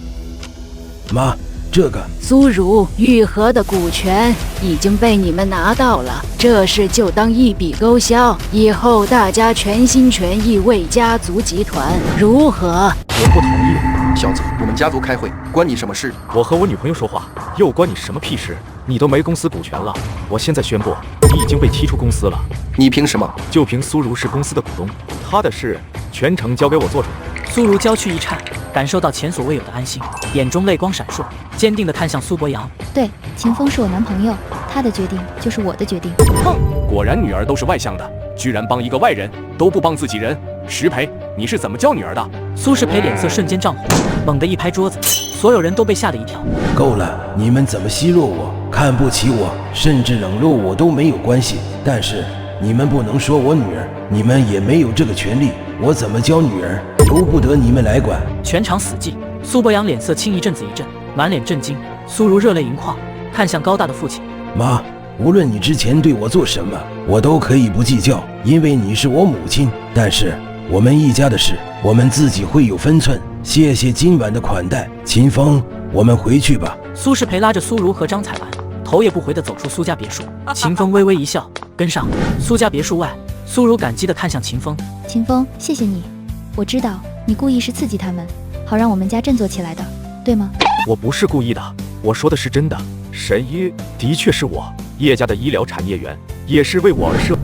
妈，这个苏如玉和的股权已经被你们拿到了，这事就当一笔勾销，以后大家全心全意为家族集团，如何？我不同意。小子，我们家族开会，关你什么事？我和我女朋友说话，又关你什么屁事？你都没公司股权了，我现在宣布，你已经被踢出公司了。你凭什么？就凭苏如是公司的股东，他的事全程交给我做主。苏如娇躯一颤，感受到前所未有的安心，眼中泪光闪烁，坚定地看向苏博阳。对，秦风是我男朋友，他的决定就是我的决定。哼，果然女儿都是外向的，居然帮一个外人，都不帮自己人。石培，你是怎么教女儿的？苏世培脸色瞬间涨红，猛地一拍桌子，所有人都被吓得一跳。够了，你们怎么奚落我、看不起我，甚至冷落我都没有关系，但是你们不能说我女儿，你们也没有这个权利。我怎么教女儿，由不得你们来管。全场死寂，苏博阳脸色青一阵子一阵，满脸震惊。苏如热泪盈眶，看向高大的父亲。妈，无论你之前对我做什么，我都可以不计较，因为你是我母亲。但是我们一家的事，我们自己会有分寸。谢谢今晚的款待，秦风，我们回去吧。苏世培拉着苏如和张彩兰，头也不回地走出苏家别墅。秦风微微一笑，跟上。苏家别墅外，苏如感激地看向秦风。秦风，谢谢你，我知道你故意是刺激他们，好让我们家振作起来的，对吗？我不是故意的，我说的是真的。神医的确是我，叶家的医疗产业园也是为我而设。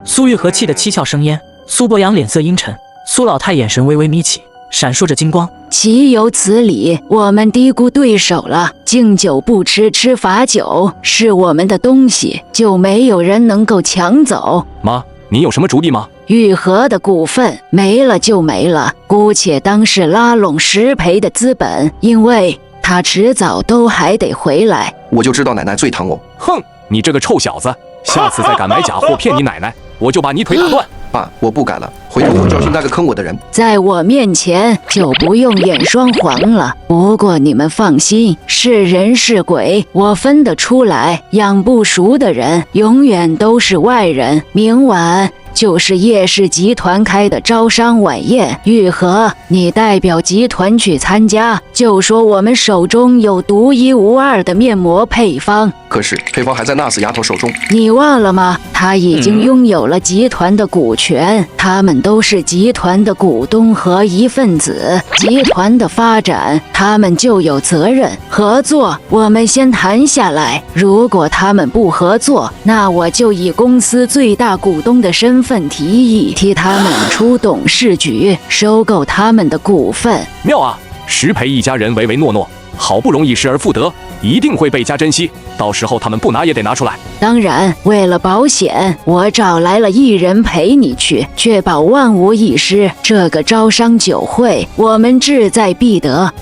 苏玉和气得七窍生烟，苏博阳脸色阴沉，苏老太眼神微微眯起，闪烁着金光。岂有此理！我们低估对手了。敬酒不吃吃罚酒，是我们的东西，就没有人能够抢走。妈，你有什么主意吗？玉和的股份没了就没了，姑且当是拉拢石培的资本，因为他迟早都还得回来。我就知道奶奶最疼我。哼，你这个臭小子，下次再敢买假货骗你奶奶，我就把你腿打断。爸，我不敢了，回头我教训那个坑我的人。在我面前就不用演双簧了。不过你们放心，是人是鬼我分得出来，养不熟的人永远都是外人。明晚就是叶氏集团开的招商晚宴，玉和，你代表集团去参加，就说我们手中有独一无二的面膜配方。可是配方还在那死丫头手中，你忘了吗？他已经拥有了集团的股权，他们都是集团的股东和一份子，集团的发展他们就有责任。合作我们先谈下来，如果他们不合作，那我就以公司最大股东的身份提议，替他们出董事局，收购他们的股份。妙啊！石培一家人唯唯诺诺，好不容易失而复得，一定会倍加珍惜。到时候他们不拿也得拿出来。当然，为了保险，我找来了一人陪你去，确保万无一失。这个招商酒会，我们志在必得。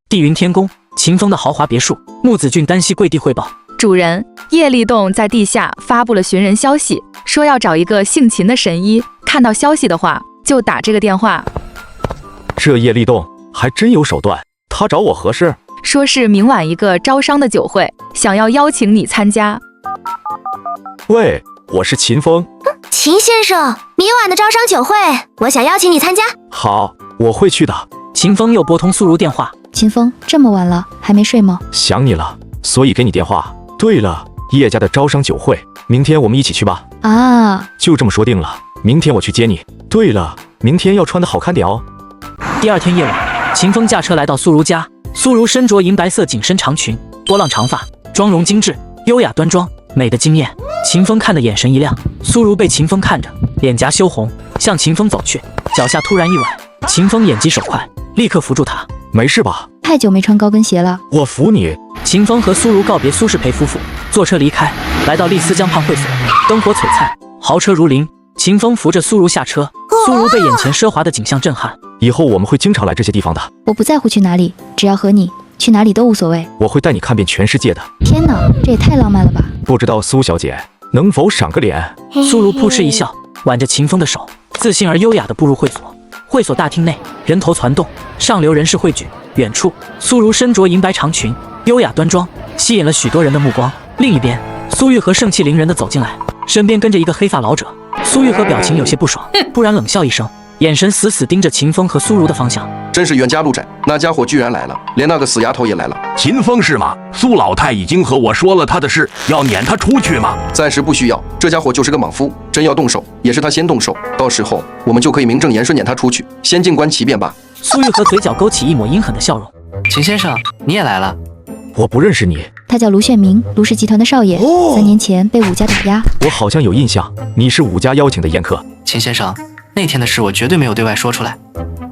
地云天宫，秦风的豪华别墅，木子俊单膝跪地汇报。主人，叶立栋在地下发布了寻人消息，说要找一个姓秦的神医，看到消息的话就打这个电话。这叶立栋还真有手段，他找我何事？说是明晚一个招商的酒会，想要邀请你参加。喂，我是秦风。秦先生，明晚的招商酒会，我想邀请你参加。好，我会去的。秦风又拨通苏如电话。秦风，这么晚了还没睡吗？想你了，所以给你电话。对了，叶家的招商酒会，明天我们一起去吧。啊，就这么说定了，明天我去接你。对了，明天要穿得好看点哦。第二天夜晚，秦风驾车来到苏如家。苏如身着银白色紧身长裙，波浪长发，妆容精致，优雅端庄，美得惊艳。秦风看得眼神一亮。苏如被秦风看着，脸颊羞红，向秦风走去，脚下突然一崴。秦风眼疾手快，立刻扶住他。没事吧？太久没穿高跟鞋了。我扶你。秦风和苏如告别苏世培夫妇，坐车离开，来到丽思江畔会所，灯火璀璨，豪车如林。秦风扶着苏如下车，苏如被眼前奢华的景象震撼。以后我们会经常来这些地方的。我不在乎去哪里，只要和你去哪里都无所谓。我会带你看遍全世界的。天哪，这也太浪漫了吧！不知道苏小姐能否赏个脸？苏如扑哧一笑，挽着秦风的手，自信而优雅地步入会所。会所大厅内，人头攒动，上流人士汇聚。远处，苏如身着银白长裙，优雅端庄，吸引了许多人的目光。另一边，苏玉和盛气凌人地走进来，身边跟着一个黑发老者。苏玉和表情有些不爽，突然冷笑一声，眼神死死盯着秦风和苏如的方向。真是冤家路窄，那家伙居然来了，连那个死丫头也来了。秦风是吗？苏老太已经和我说了他的事，要撵他出去吗？暂时不需要，这家伙就是个莽夫，真要动手也是他先动手，到时候我们就可以名正言顺撵他出去，先静观其变吧。苏玉和嘴角勾起一抹阴狠的笑容。秦先生，你也来了？我不认识你。他叫卢炫明，卢氏集团的少爷，3年前被武家打压。我好像有印象，你是武家邀请的宴客。秦先生，那天的事我绝对没有对外说出来，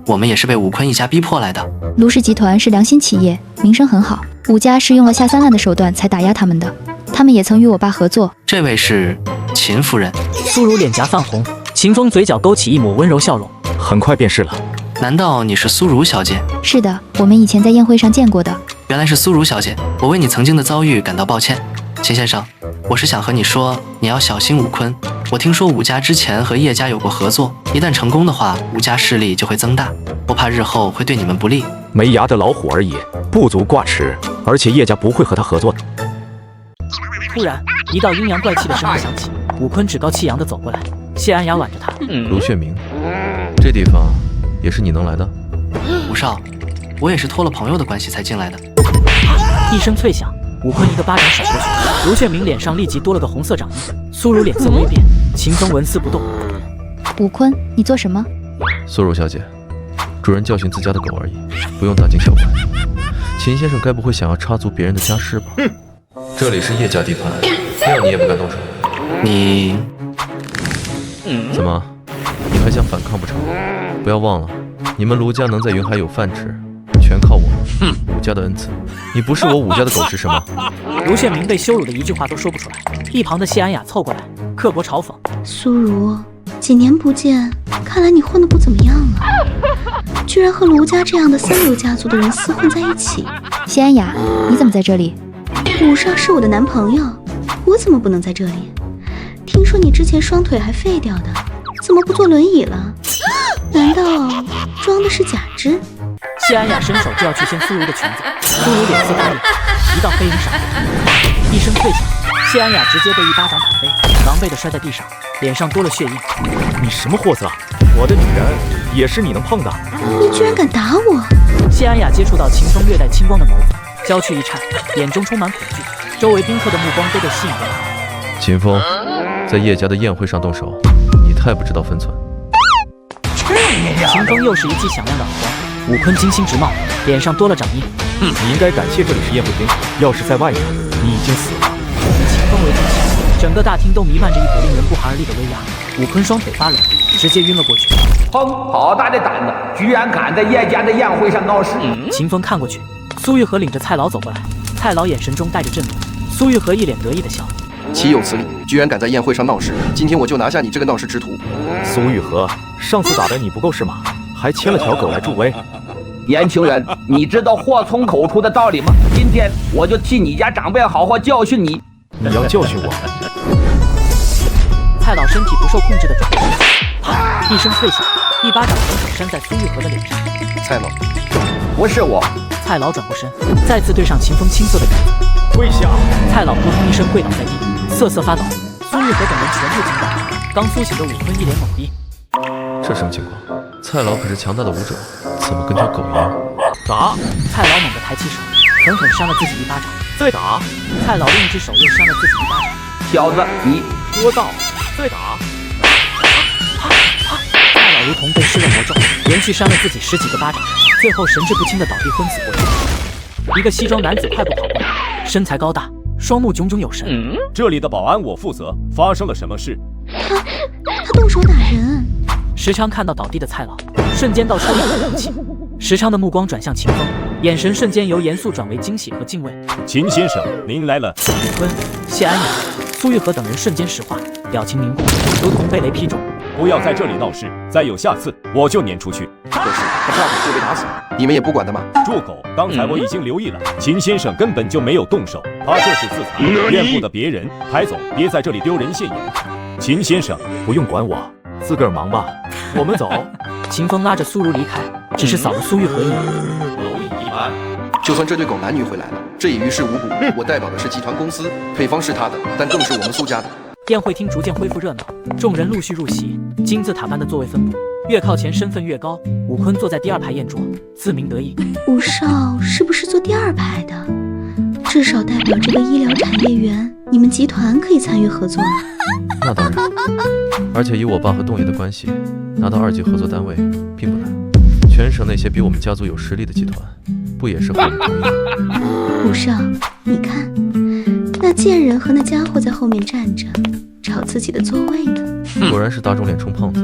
我们也是被武坤一家逼迫来的。卢氏集团是良心企业，名声很好，武家是用了下三滥的手段才打压他们的，他们也曾与我爸合作。这位是秦夫人。苏如脸颊泛红，秦风嘴角勾起一抹温柔笑容。很快便是了。难道你是苏如小姐？是的，我们以前在宴会上见过的。原来是苏如小姐，我为你曾经的遭遇感到抱歉。秦先生，我是想和你说，你要小心武坤。我听说武家之前和叶家有过合作，一旦成功的话，武家势力就会增大，我怕日后会对你们不利。没牙的老虎而已，不足挂齿，而且叶家不会和他合作的。突然，一道阴阳怪气的声音响起，武坤趾高气扬地走过来，谢安雅挽着他。卢炫明，这地方也是你能来的？吴少，我也是托了朋友的关系才进来的。一声脆响，武坤一个巴掌甩过去，卢炫明脸上立即多了个红色掌印。苏如脸色微变，秦风纹丝不动。武坤，你做什么？苏如小姐，主人教训自家的狗而已，不用大惊小怪。秦先生该不会想要插足别人的家事吧？这里是叶家地盘，要你也不敢动手。你怎么？你还想反抗不成？不要忘了，你们卢家能在云海有饭吃，全靠我武家的恩赐。你不是我武家的狗是什么？卢炫明被羞辱的一句话都说不出来。一旁的谢安雅凑过来，刻薄嘲讽：苏如，几年不见，看来你混得不怎么样啊，居然和卢家这样的三流家族的人厮混在一起。谢安雅，你怎么在这里？武少是我的男朋友，我怎么不能在这里？听说你之前双腿还废掉的，怎么不坐轮椅了？难道装的是假肢？谢安雅伸手就要去掀苏如的裙子，苏如脸色大变，一道黑影闪过，一声脆响，谢安雅直接被一巴掌打飞，狼狈地摔在地上，脸上多了血印。你什么货色？我的女人也是你能碰的？你居然敢打我！谢安雅接触到秦风略带青光的眸子，娇躯一颤，眼中充满恐惧，周围宾客的目光都被吸引过来。秦风，在叶家的宴会上动手，你太不知道分寸。秦风又是一记响亮的耳光，武坤惊心直冒，脸上多了掌印。你应该感谢这里是宴会厅，要是在外面，你已经死了。以秦风为中心，整个大厅都弥漫着一股令人不寒而栗的威压。武坤双腿发软，直接晕了过去。哼，好大的胆子，居然敢在叶家的宴会上闹事！秦风看过去，苏玉和领着蔡老走过来，蔡老眼神中带着震怒，苏玉和一脸得意的笑。岂有此理！居然敢在宴会上闹事，今天我就拿下你这个闹事之徒！苏玉和，上次打的你不够是吗？还牵了条狗来助威。年轻人，你知道祸从口出的道理吗？今天我就替你家长辈好好教训你。你要教训我？蔡老身体不受控制的转过身，一声脆响，一巴掌狠狠扇在苏玉和的脸上。蔡老，不是我。蔡老转过身，再次对上秦风青涩的脸。跪下！蔡老扑通一声跪倒在地，瑟瑟发抖。苏玉和等人全部惊呆。刚苏醒的武坤一脸懵逼。这什么情况？蔡老可是强大的武者，怎么跟条狗一样？打！蔡老猛地抬起手，狠狠扇了自己一巴掌。再打！蔡老另一只手又扇了自己一巴掌。小子，你说到！再打！蔡老如同被施了魔咒，连续扇了自己10几个巴掌，最后神志不清的倒地昏死过去。一个西装男子快步跑过来，身材高大，双目炯炯有神。这里的保安我负责，发生了什么事？他动手打人。石昌看到倒地的蔡老，瞬间倒抽一口冷气。石昌的目光转向秦风，眼神瞬间由严肃转为惊喜和敬畏。秦先生，您来了。武坤、谢安雅、苏玉和等人瞬间石化，表情凝固，如同被雷劈中。不要在这里闹事，再有下次，我就撵出去。可是他差点就被打死，你们也不管的吗？住口！刚才我已经留意了，秦先生根本就没有动手，他这是自残，怨不得别人。抬走，别在这里丢人现眼。秦先生，不用管我，自个儿忙吧。我们走。秦风拉着苏如离开，只是扫了苏玉和一眼。蝼蚁一般。就算这对狗男女回来了，这也于事无补。我代表的是集团公司，配方是他的，但更是我们苏家的。宴会厅逐渐恢复热闹，众人陆续入席，金字塔般的座位分布，越靠前身份越高。武坤坐在第2排宴桌，自鸣得意。武少是不是坐第2排的？至少代表这个医疗产业园，你们集团可以参与合作了。那当然，而且以我爸和洞爷的关系，拿到2级合作单位并不难。全省那些比我们家族有实力的集团，不也是和我们同意？武少，你看，那贱人和那家伙在后面站着，找自己的座位呢。果然是打肿脸充胖子。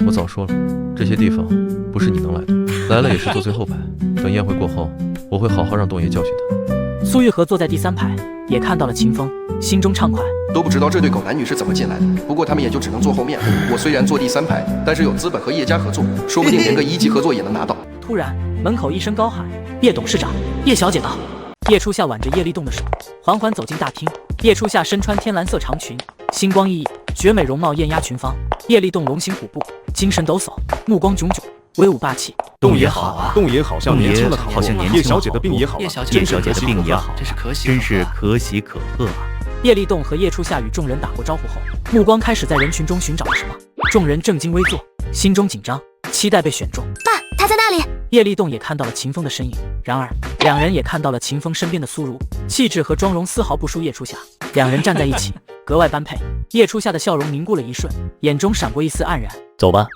我早说了，这些地方不是你能来的，来了也是坐最后排。等宴会过后，我会好好让洞爷教训他。苏玉和坐在第3排，也看到了秦风，心中畅快。都不知道这对狗男女是怎么进来的，不过他们也就只能坐后面。我虽然坐第3排，但是有资本和叶家合作，说不定连个1级合作也能拿到。突然，门口一声高喊：“叶董事长，叶小姐到！”叶初夏挽着叶立栋的手，缓缓走进大厅。叶初夏身穿天蓝色长裙，星光熠熠，绝美容貌艳压群芳。叶立栋龙行虎步，精神抖擞，目光炯炯，威武霸气。洞爷好啊，洞爷好像年轻了好多。叶小姐的病也好了，叶小姐的病也好，真是可喜可贺啊！叶立栋和叶初夏与众人打过招呼后，目光开始在人群中寻找着什么。众人正襟危坐，心中紧张，期待被选中。爸，他在那里。叶立栋也看到了秦风的身影，然而两人也看到了秦风身边的苏如，气质和妆容丝毫不输叶初夏，两人站在一起格外般配。叶初夏的笑容凝固了一瞬，眼中闪过一丝黯然。走吧。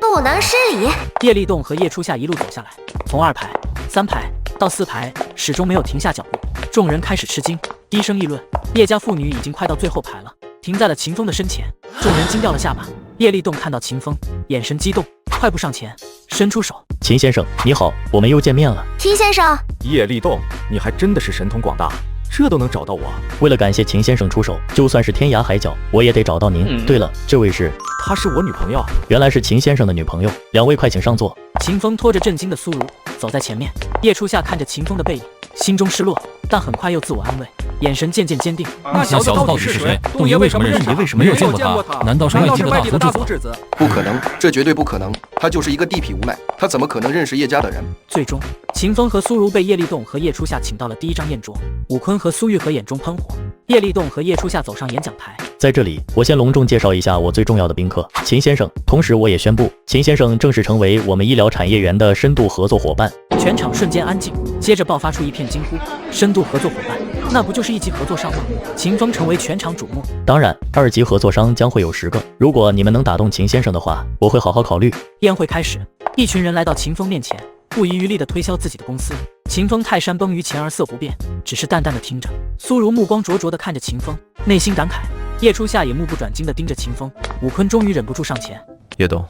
不能失礼。叶立栋和叶初夏一路走下来，从2排、3排到4排，始终没有停下脚步。众人开始吃惊，低声议论。叶家妇女已经快到最后排了，停在了秦风的身前。众人惊掉了下巴。叶立栋看到秦风，眼神激动，快步上前，伸出手。秦先生，你好，我们又见面了。秦先生，叶立栋，你还真的是神通广大，这都能找到我。为了感谢秦先生出手，就算是天涯海角，我也得找到您。对了，这位是？她是我女朋友。原来是秦先生的女朋友。2位快请上座。秦风拖着震惊的苏如走在前面，叶初夏看着秦风的背影，心中失落，但很快又自我安慰，眼神渐渐坚定。那小子到底是谁？洞爷为什么认识他？没有见过他？难道是外地的大族之子？不可能，这绝对不可能。他就是一个地痞无赖，他怎么可能认识叶家的人？最终，秦风和苏如被叶立栋和叶初夏请到了第1张宴桌。武坤和苏玉和眼中喷火。叶立栋和叶初夏走上演讲台。在这里，我先隆重介绍一下我最重要的宾客秦先生。同时，我也宣布，秦先生正式成为我们医疗产业园的深度合作伙伴。全场瞬间安静，接着爆发出一片惊呼：深度合作伙伴，那不就是1级合作商吗？秦风成为全场瞩目。当然，2级合作商将会有10个。如果你们能打动秦先生的话，我会好好考虑。宴会开始，一群人来到秦风面前，不遗余力地推销自己的公司。秦风泰山崩于前而色不变，只是淡淡的听着。苏如目光灼灼地看着秦风，内心感慨。叶初夏也目不转睛地盯着秦风。武坤终于忍不住上前：叶董，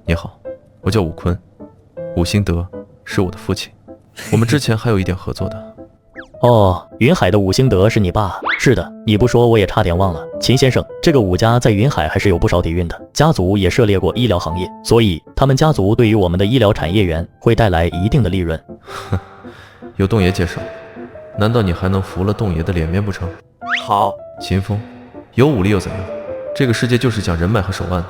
你好，我叫武坤，武兴德是我的父亲，我们之前还有一点合作的。哦，云海的武兴德是你爸？是的，你不说我也差点忘了。秦先生，这个武家在云海还是有不少底蕴的，家族也涉猎过医疗行业，所以他们家族对于我们的医疗产业园会带来一定的利润。哼，有洞爷介绍，难道你还能服了洞爷的脸面不成？好，秦风，有武力又怎样？这个世界就是讲人脉和手腕的，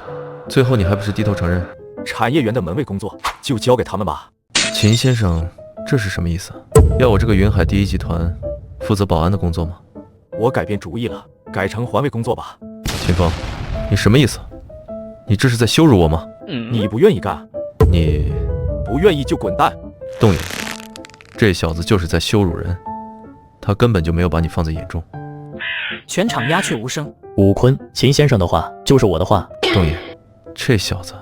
最后你还不是低头承认？产业园的门卫工作就交给他们吧。秦先生，这是什么意思？要我这个云海第1集团负责保安的工作吗？我改变主意了，改成环卫工作吧。秦风，你什么意思？你这是在羞辱我吗？你不愿意干，你不愿意就滚蛋。洞爷，这小子就是在羞辱人，他根本就没有把你放在眼中。全场鸦雀无声。武坤，秦先生的话就是我的话。洞爷，这小子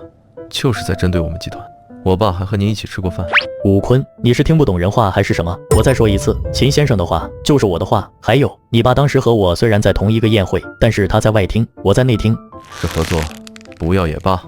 就是在针对我们集团。我爸还和您一起吃过饭。武坤，你是听不懂人话还是什么？我再说一次，秦先生的话就是我的话。还有，你爸当时和我虽然在同一个宴会，但是他在外厅，我在内厅。这合作不要也罢，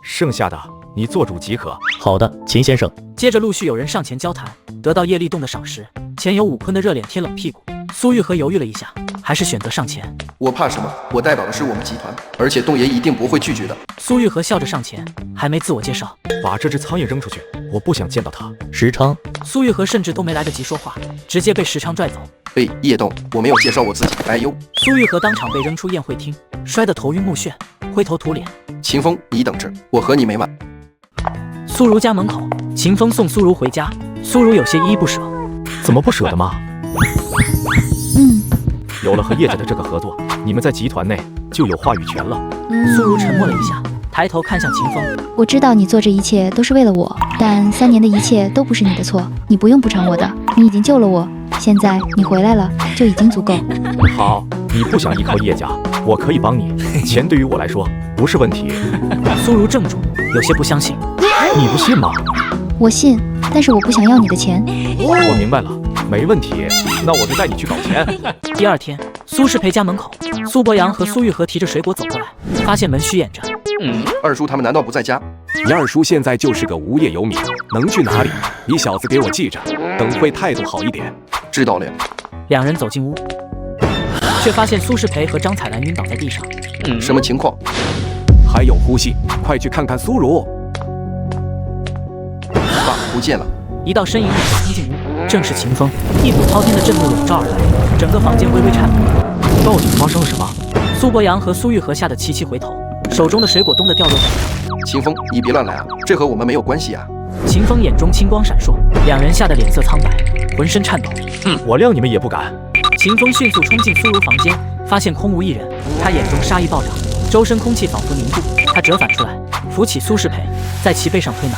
剩下的你做主即可。好的，秦先生。接着陆续有人上前交谈，得到叶立栋的赏识。前有武坤的热脸贴冷屁股，苏玉和犹豫了一下，还还是选择上前？我怕什么？我代表的是我们集团，而且洞爷一定不会拒绝的。苏玉和笑着上前，还没自我介绍，把这只苍蝇扔出去，我不想见到它。石昌，苏玉和甚至都没来得及说话，直接被石昌拽走。叶动，我没有介绍我自己，哎呦！苏玉和当场被扔出宴会厅，摔得头晕目眩，灰头土脸。秦风，你等着，我和你没完。苏如家门口，秦风送苏如回家，苏如有些依依不舍。怎么不舍得吗？有了和叶家的这个合作，你们在集团内就有话语权了。苏如沉默了一下，抬头看向秦风。我知道你做这一切都是为了我，但3年的一切都不是你的错，你不用补偿我的，你已经救了我，现在你回来了就已经足够。好，你不想依靠叶家，我可以帮你，钱对于我来说不是问题。苏如怔住，有些不相信。你不信吗？我信，但是我不想要你的钱。我明白了，没问题，那我就带你去搞钱。第二天，苏世培家门口，苏博阳和苏玉和提着水果走过来，发现门虚掩着。二叔他们难道不在家？你二叔现在就是个无业游民，能去哪里？你小子给我记着，等会态度好一点。知道了。两人走进屋，却发现苏世培和张彩兰晕倒在地上。什么情况？还有呼吸，快去看看苏如。爸，不见了。一道身影猛地冲进屋，正是秦风。一股滔天的震怒笼罩而来，整个房间微微颤抖。到底发生了什么？苏博阳和苏玉和吓得齐齐回头，手中的水果冻得掉落地上。秦风，你别乱来啊，这和我们没有关系啊。秦风眼中青光闪烁，两人吓得脸色苍白，浑身颤抖。我谅你们也不敢。秦风迅速冲进苏如房间，发现空无一人，他眼中杀意暴涨，周身空气仿佛凝固。他折返出来，扶起苏世培，在其背上推拿。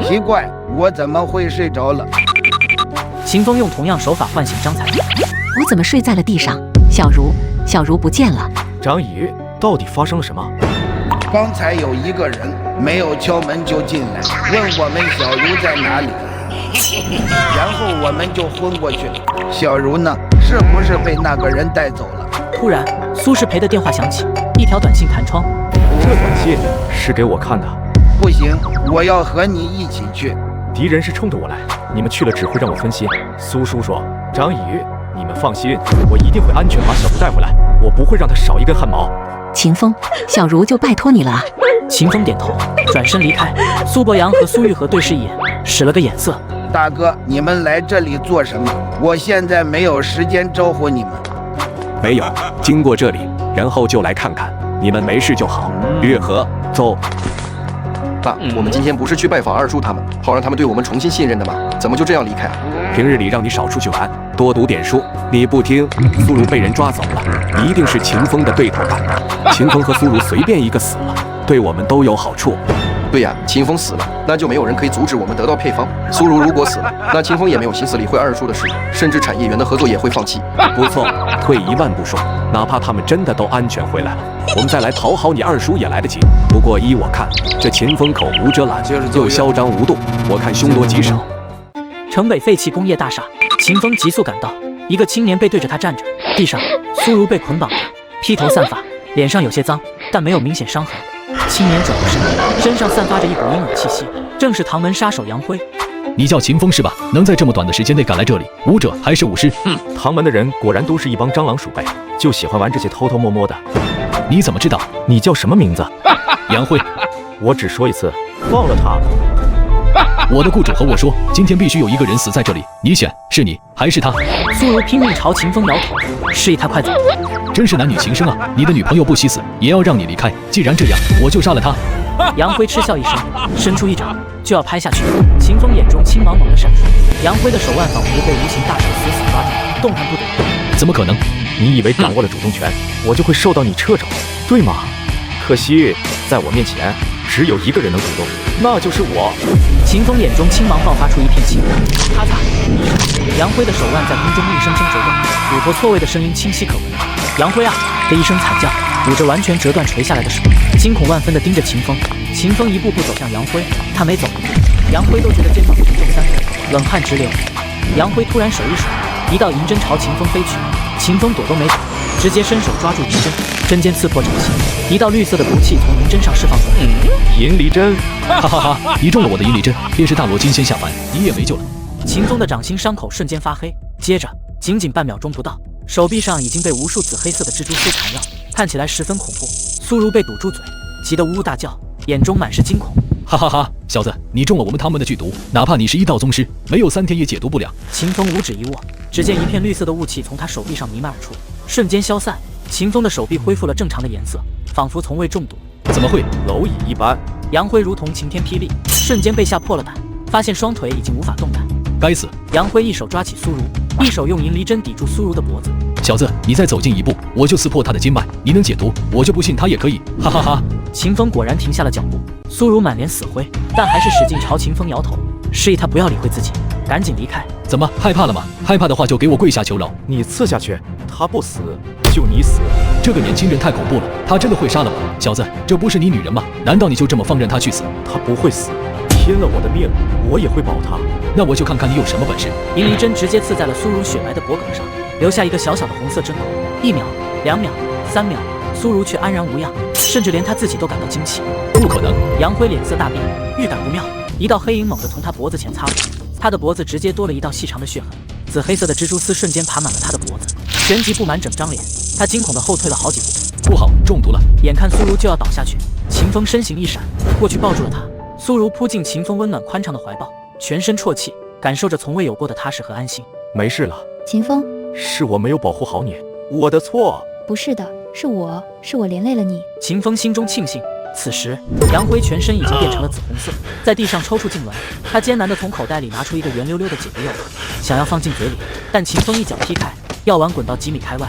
奇怪，我怎么会睡着了？秦风用同样手法唤醒张彩兰。我怎么睡在了地上？小如不见了。张宇，到底发生了什么？刚才有一个人没有敲门就进来，问我们小茹在哪里，然后我们就昏过去了。小茹呢？是不是被那个人带走了？突然，苏世培的电话响起，一条短信弹窗。这短信是给我看的。不行，我要和你一起去。敌人是冲着我来，你们去了只会让我分心。苏叔说，张宇，你们放心，我一定会安全把小茹带回来，我不会让她少一根汗毛。秦风，小茹就拜托你了啊。秦风点头，转身离开。苏博阳和苏玉和对视一眼，使了个眼色。大哥，你们来这里做什么？我现在没有时间招呼你们。没有，经过这里，然后就来看看，你们没事就好。月河，走。爸，我们今天不是去拜访二叔他们，好让他们对我们重新信任的吗？怎么就这样离开啊？平日里让你少出去玩，多读点书，你不听，苏如被人抓走了，一定是秦风的对头干的。秦风和苏如随便一个死了，对我们都有好处。对呀，秦风死了，那就没有人可以阻止我们得到配方。苏如如果死了，那秦风也没有心思理会二叔的事，甚至产业园的合作也会放弃。不错，退一万步说，哪怕他们真的都安全回来了，我们再来讨好你二叔也来得及。不过依我看，这秦风口无遮拦，又嚣张无度，我看凶多吉少。城北废弃工业大厦，秦风急速赶到，一个青年背对着他站着，地上苏如被捆绑着，披头散发，脸上有些脏，但没有明显伤痕。青年转过身，身上散发着一股阴冷气息，正是唐门杀手杨辉。你叫秦风是吧？能在这么短的时间内赶来这里，武者还是武师？唐门的人果然都是一帮蟑螂鼠辈，就喜欢玩这些偷偷摸摸的。你怎么知道？你叫什么名字？杨辉。我只说一次，忘了他。我的雇主和我说，今天必须有一个人死在这里，你选是你还是他？苏如拼命朝秦风摇头，示意他快走。真是男女情深啊！你的女朋友不惜死也要让你离开，既然这样，我就杀了他。杨辉嗤笑一声，伸出一掌就要拍下去。秦风眼中青茫茫的闪烁，杨辉的手腕仿佛被无形大手死死抓住，动弹不得。怎么可能？你以为掌握了主动权，我就会受到你掣肘，对吗？可惜在我面前，只有一个人能主动，那就是我。秦风眼中青芒爆发出一片青光，咔嚓一声，杨辉的手腕在空中硬生生折断，骨头错位的声音清晰可闻。杨辉啊的一声惨叫，捂着完全折断垂下来的手，惊恐万分地盯着秦风。秦风一步步走向杨辉，他每走一步，杨辉都觉得肩膀重3倍，冷汗直流。杨辉突然手一甩，一道银针朝秦风飞去，秦风躲都没躲，直接伸手抓住银针，针尖刺破掌心，一道绿色的毒气从银针上释放出来。银离针，哈哈哈！你中了我的银离针，便是大罗金仙下凡，你也没救了。秦风的掌心伤口瞬间发黑，接着仅半秒钟不到，手臂上已经被无数紫黑色的蜘蛛丝缠绕，看起来十分恐怖。苏如被堵住嘴，急得呜呜大叫，眼中满是惊恐。哈哈哈，小子，你中了我们唐门的剧毒，哪怕你是1道宗师，没有3天也解毒不了。秦风五指一握，只见一片绿色的雾气从他手臂上弥漫而出，瞬间消散。秦风的手臂恢复了正常的颜色，仿佛从未中毒。怎么会？蝼蚁一般。杨辉如同晴天霹雳，瞬间被吓破了胆，发现双腿已经无法动弹。该死！杨辉一手抓起苏如，一手用银离针抵住苏如的脖子。小子，你再走近一步，我就撕破他的经脉。你能解毒，我就不信他也可以。哈哈哈！秦风果然停下了脚步。苏如满脸死灰，但还是使劲朝秦风摇头，示意他不要理会自己，赶紧离开。怎么害怕了吗？害怕的话就给我跪下求饶。你刺下去，他不死就你死。这个年轻人太恐怖了，他真的会杀了我？小子，这不是你女人吗？难道你就这么放任他去死？他不会死，拼了我的命，我也会保他。那我就看看你有什么本事。银离针直接刺在了苏如雪白的脖颈上，留下一个小小的红色针口。1秒、2秒、3秒，苏如却安然无恙，甚至连他自己都感到惊奇。不可能！杨辉脸色大变，预感不妙，一道黑影猛地从他脖子前擦过，他的脖子直接多了一道细长的血痕，紫黑色的蜘蛛丝瞬间爬满了他的脖子，旋即布满整张脸。他惊恐地后退了好几步。不好，中毒了！眼看苏如就要倒下去，秦风身形一闪，过去抱住了他。苏如扑进秦风温暖宽敞的怀抱，全身啜泣，感受着从未有过的踏实和安心。没事了，秦风，是我没有保护好你，我的错。不是的，是我连累了你。秦风心中庆幸。此时，杨辉全身已经变成了紫红色，在地上抽搐痉挛。他艰难地从口袋里拿出一个圆溜溜的解毒药丸，想要放进嘴里，但秦风一脚踢开，药丸滚到几米开外。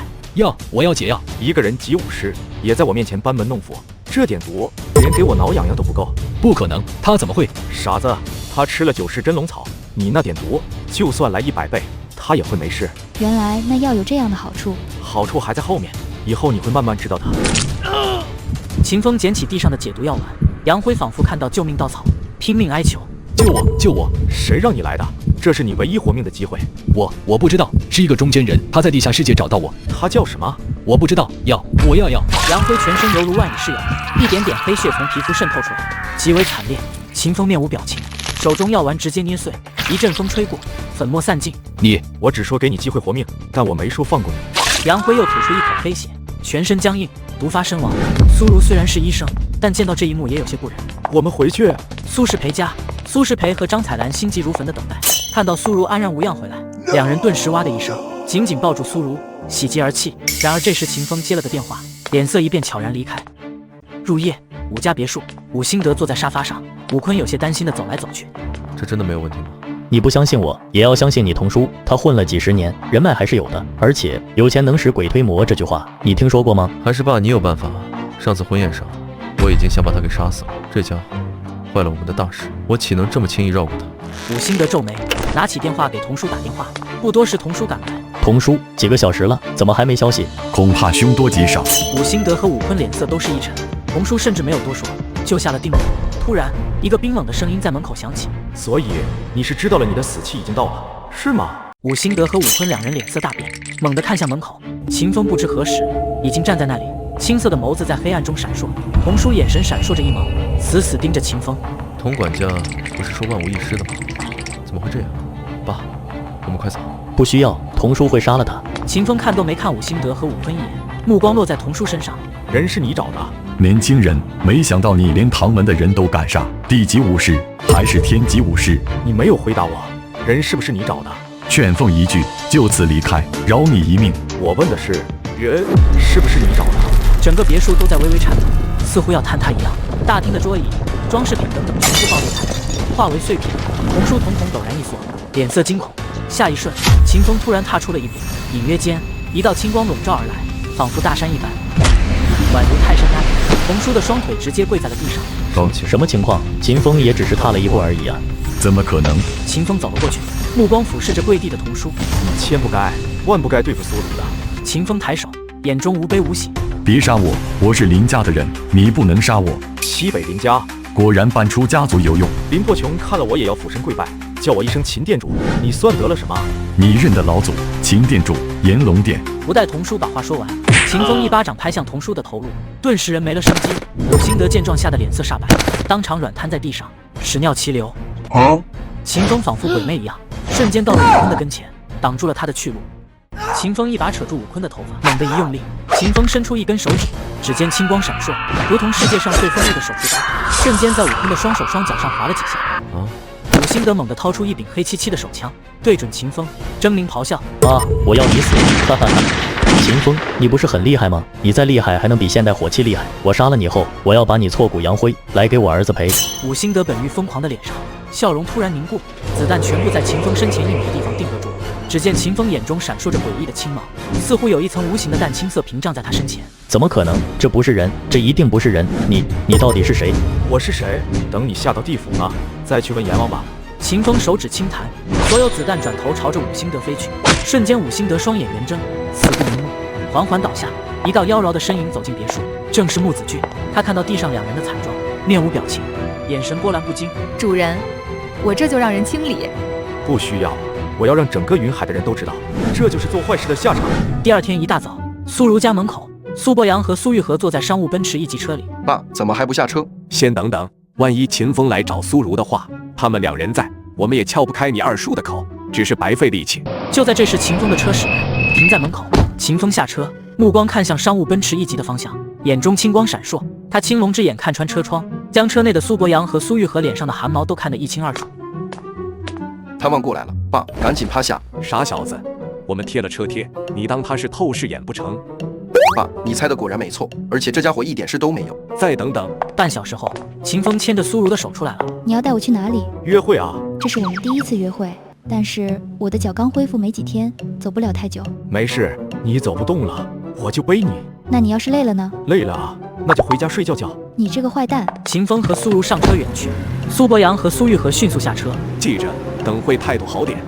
我要解药。一个人集武师，也在我面前班门弄斧，这点毒连给我挠痒痒都不够。不可能，他怎么会？傻子，他吃了9世真龙草，你那点毒，就算来100倍，他也会没事。原来那药有这样的好处，好处还在后面，以后你会慢慢知道的。秦风捡起地上的解毒药丸，杨辉仿佛看到救命稻草，拼命哀求：救我，救我！谁让你来的？这是你唯一活命的机会。我不知道，是一个中间人，他在地下世界找到我。他叫什么？我不知道。我要。杨辉全身犹如万蚁噬咬，一点点黑血从皮肤渗透出来，极为惨烈。秦风面无表情，手中药丸直接捏碎，一阵风吹过，粉末散尽。我只说给你机会活命，但我没说放过你。杨辉又吐出一口黑血，全身僵硬，毒发身亡。苏如虽然是医生，但见到这一幕也有些不忍。我们回去。苏世培家，苏世培和张彩兰心急如焚地等待，看到苏如安然无恙回来，两人顿时哇的一声，紧紧抱住苏如，喜极而泣。然而这时秦风接了个电话，脸色一变，悄然离开。入夜，武家别墅，武兴德坐在沙发上，武坤有些担心地走来走去。这真的没有问题吗？你不相信我，也要相信你同叔，他混了几十年，人脉还是有的，而且有钱能使鬼推磨这句话，你听说过吗？还是爸你有办法？上次婚宴上，我已经想把他给杀死了，这家伙坏了我们的大事，我岂能这么轻易绕过他？武兴德皱眉，拿起电话给童叔打电话。不多时，童叔赶来。童叔，几个小时了，怎么还没消息？恐怕凶多吉少。武兴德和武坤脸色都是一沉，童叔甚至没有多说，就下了定论。突然，一个冰冷的声音在门口响起。所以你是知道了你的死期已经到了，是吗？武兴德和武坤两人脸色大变，猛地看向门口。秦风不知何时已经站在那里，青色的眸子在黑暗中闪烁。童叔眼神闪烁着一芒，死死盯着秦风。童管家不是说万无一失的吗？怎么会这样？爸，我们快走。不需要，童叔会杀了他。秦风看都没看武兴德和武坤一眼，目光落在童叔身上。人是你找的？年轻人，没想到你连唐门的人都敢杀，地级武士还是天级武士？你没有回答我，人是不是你找的？劝奉一句，就此离开，饶你一命。我问的是，人是不是你找的？整个别墅都在微微颤抖，似乎要坍塌一样。大厅的桌椅、装饰品等等全部爆裂开来，化为碎片。童叔瞳孔陡然一缩，脸色惊恐。下一瞬，秦风突然踏出了一步，隐约间，一道青光笼罩而来，仿佛大山一般，宛如泰山压顶。童叔的双腿直接跪在了地上。什么情况？秦风也只是踏了一步而已啊！怎么可能？秦风走了过去，目光俯视着跪地的童叔。你千不该万不该对付苏如的。秦风抬手，眼中无悲无喜。别杀我，我是林家的人，你不能杀我。西北林家果然搬出家族有用。林破琼看了我也要俯身跪拜，叫我一声秦店主，你算得了什么？你认的老祖秦店主炎龙殿。不待童叔把话说完，秦风一巴掌拍向童叔的头颅，顿时人没了生机。武兴德见状吓得脸色煞白，当场软瘫在地上，屎尿齐流。秦风仿佛鬼魅一样，瞬间到了武坤的跟前，挡住了他的去路。秦风一把扯住武坤的头发，猛地一用力，秦风伸出一根手指，指尖青光闪烁，如同世界上最锋利的手术刀，瞬间在武坤的双手双脚上划了几下。武辛德猛地掏出一柄黑漆漆的手枪，对准秦风，狰狞咆哮：“啊，我要你死！”哈哈哈！秦风，你不是很厉害吗？你再厉害还能比现代火器厉害？我杀了你后，我要把你挫骨扬灰，来给我儿子赔。武辛德本欲疯狂的脸上笑容突然凝固，子弹全部在秦风身前1米的地方定格住。只见秦风眼中闪烁着诡异的青芒，似乎有一层无形的淡青色屏障在他身前。怎么可能？这不是人，这一定不是人！你到底是谁？我是谁？等你下到地府呢，再去问阎王吧。秦风手指轻弹，所有子弹转头朝着武辛德飞去。瞬间，武辛德双眼圆睁，死不瞑目，缓缓倒下。一道妖娆的身影走进别墅，正是穆子俊。他看到地上2人的惨状，面无表情，眼神波澜不惊。主人，我这就让人清理。不需要。我要让整个云海的人都知道，这就是做坏事的下场。第二天一大早，苏如家门口，苏博阳和苏玉和坐在商务奔驰1级车里。爸，怎么还不下车？先等等，万一秦风来找苏如的话，他们2人在，我们也撬不开你二叔的口，只是白费力气。就在这时，秦风的车驶来，停在门口。秦风下车，目光看向商务奔驰1级的方向，眼中青光闪烁。他青龙之眼看穿车窗，将车内的苏博阳和苏玉和脸上的汗毛都看得一清二楚。他望过来了，爸，赶紧趴下！傻小子，我们贴了车贴，你当他是透视眼不成？爸，你猜的果然没错，而且这家伙一点事都没有。再等等。半小时后，秦风牵着苏如的手出来了。你要带我去哪里？约会啊。这是我们第1次约会，但是我的脚刚恢复没几天，走不了太久。没事，你走不动了，我就背你。那你要是累了呢？累了啊，那就回家睡觉觉。你这个坏蛋！秦风和苏如上车远去，苏博阳和苏玉和迅速下车。记着，等会态度好点。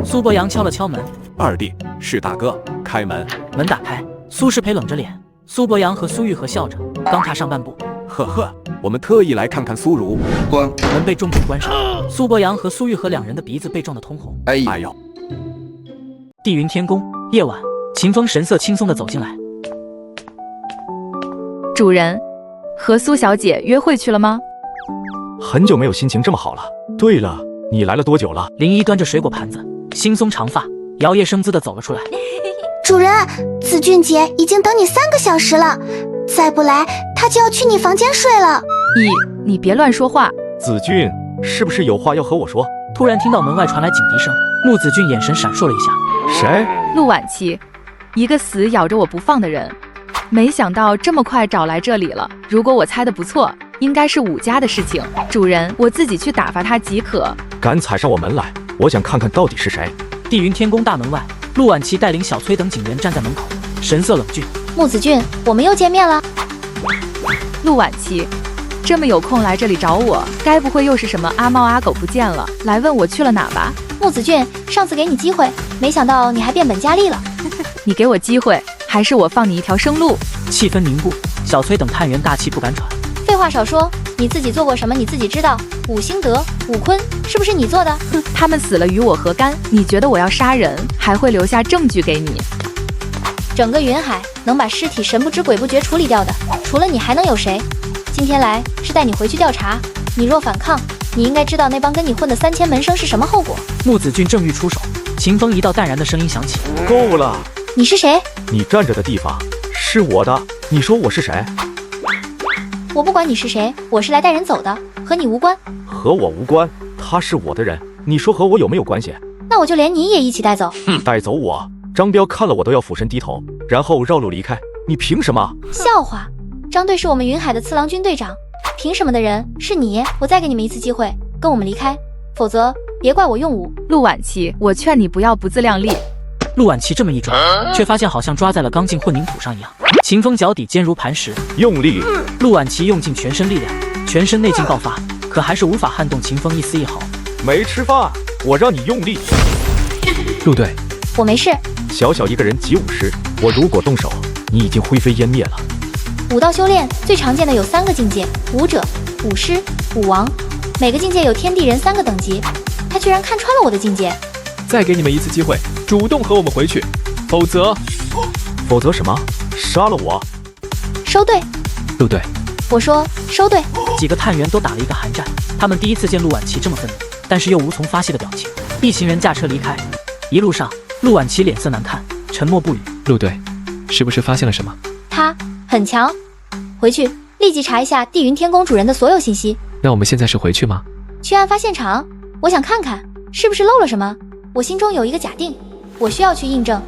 苏博阳敲了敲门，二弟，是大哥，开门。门打开，苏世培冷着脸，苏博阳和苏玉和笑着，刚踏上半步。呵呵，我们特意来看看苏如。关门被重重关上，苏博阳和苏玉和2人的鼻子被撞得通红。哎呦！地云天宫，夜晚，秦风神色轻松地走进来。主人，和苏小姐约会去了吗？很久没有心情这么好了。对了，你来了多久了？林一端着水果盘子，惺松长发，摇曳生姿地走了出来。主人，子俊姐已经等你3个小时了，再不来，她就要去你房间睡了。你别乱说话。子俊，是不是有话要和我说？突然听到门外传来警笛声，穆子俊眼神闪烁了一下。谁？陆婉琪，一个死咬着我不放的人。没想到这么快找来这里了。如果我猜的不错，应该是武家的事情。主人，我自己去打发他即可。敢踩上我门来，我想看看到底是谁。地云天宫大门外，陆婉琪带领小崔等警员站在门口，神色冷峻。穆子俊，我们又见面了。陆婉琪，这么有空来这里找我，该不会又是什么阿猫阿狗不见了，来问我去了哪吧？穆子俊，上次给你机会，没想到你还变本加厉了。你给我机会，还是我放你一条生路？气氛凝固，小崔等探员大气不敢喘。废话少说，你自己做过什么你自己知道。武兴德、武坤，是不是你做的？哼，他们死了与我何干？你觉得我要杀人，还会留下证据给你？整个云海能把尸体神不知鬼不觉处理掉的，除了你还能有谁？今天来是带你回去调查，你若反抗，你应该知道那帮跟你混的3000门生是什么后果。穆子俊正欲出手，秦风一道淡然的声音响起：够了！你是谁？你站着的地方是我的，你说我是谁？我不管你是谁，我是来带人走的，和你无关。和我无关，他是我的人，你说和我有没有关系？那我就连你也一起带走。带走我？张彪看了我都要俯身低头，然后绕路离开，你凭什么？笑话！张队是我们云海的次郎军队长，凭什么的人是你。我再给你们一次机会，跟我们离开，否则别怪我用武。陆婉琪，我劝你不要不自量力。陆婉琪这么一抓，却发现好像抓在了刚进混凝土上一样。秦风脚底坚如磐石，用力。陆婉琪用尽全身力量，全身内劲爆发，可还是无法撼动秦风一丝一毫。没吃饭，我让你用力。陆队，我没事。小小一个人集武师，我如果动手，你已经灰飞烟灭了。武道修炼最常见的有3个境界：武者、武师、武王。每个境界有天地人3个等级，他居然看穿了我的境界。再给你们一次机会，主动和我们回去，否则什么？杀了我！收队。陆队，我说收队。几个探员都打了一个寒战，他们第一次见陆婉琪这么愤怒，但是又无从发泄的表情。一行人驾车离开，一路上陆婉琪脸色难看，沉默不语。陆队，是不是发现了什么？他很强，回去立即查一下地云天宫主人的所有信息。那我们现在是回去吗？去案发现场，我想看看是不是漏了什么。我心中有一个假定，我需要去印证。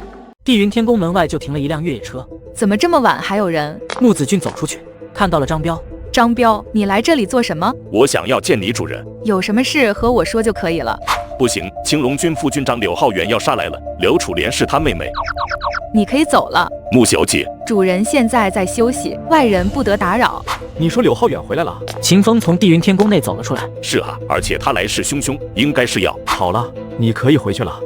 地云天宫门外就停了一辆越野车，怎么这么晚还有人？穆子俊走出去，看到了张彪。张彪，你来这里做什么？我想要见李主人，有什么事和我说就可以了。不行，青龙军副军长柳浩远要杀来了，刘楚莲是他妹妹。你可以走了。穆小姐，主人现在在休息，外人不得打扰。你说柳浩远回来了？秦风从地云天宫内走了出来。是啊，而且他来势汹汹，应该是要……好了，你可以回去了。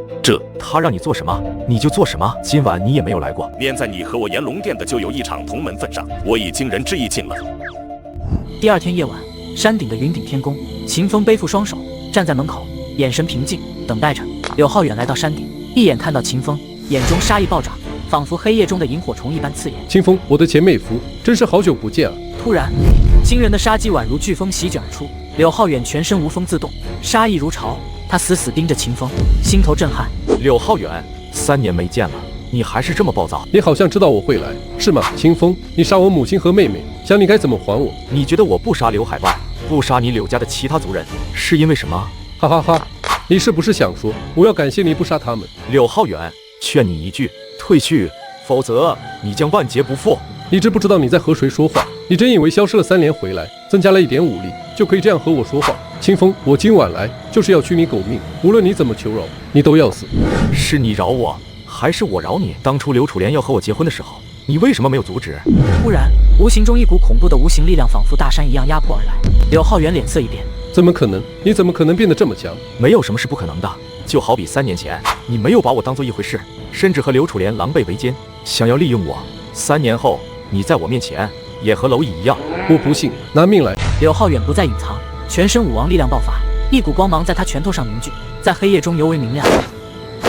他让你做什么你就做什么。今晚你也没有来过，念在你和我炎龙殿的就有一场同门份上，我已经仁至义尽了。第二天夜晚，山顶的云顶天宫，秦风背负双手站在门口，眼神平静，等待着。柳浩远来到山顶，一眼看到秦风，眼中杀意暴涨，仿佛黑夜中的萤火虫一般刺眼。清风，我的前妹夫，真是好久不见啊！突然，惊人的杀机宛如飓风席卷而出，柳浩远全身无风自动，杀意如潮。他死死盯着秦风，心头震撼。柳浩远，3年没见了，你还是这么暴躁？你好像知道我会来，是吗？清风，你杀我母亲和妹妹，想你该怎么还我？你觉得我不杀刘海外，不杀你柳家的其他族人，是因为什么？哈哈哈！你是不是想说我要感谢你不杀他们？柳浩远，劝你一句，退去，否则你将万劫不复。你知不知道你在和谁说话？你真以为消失了3年回来，增加了一点武力，就可以这样和我说话？清风，我今晚来就是要取你狗命，无论你怎么求饶，你都要死。是你饶我，还是我饶你？当初刘楚莲要和我结婚的时候，你为什么没有阻止？忽然，无形中一股恐怖的无形力量仿佛大山一样压迫而来。柳浩远脸色一变，怎么可能？你怎么可能变得这么强？没有什么是不可能的，就好比3年前，你没有把我当做一回事，甚至和刘楚莲狼狈为奸，想要利用我。3年后，你在我面前也和蝼蚁一样。我不信，拿命来！柳浩远不再隐藏，全身武王力量爆发，一股光芒在他拳头上凝聚，在黑夜中尤为明亮。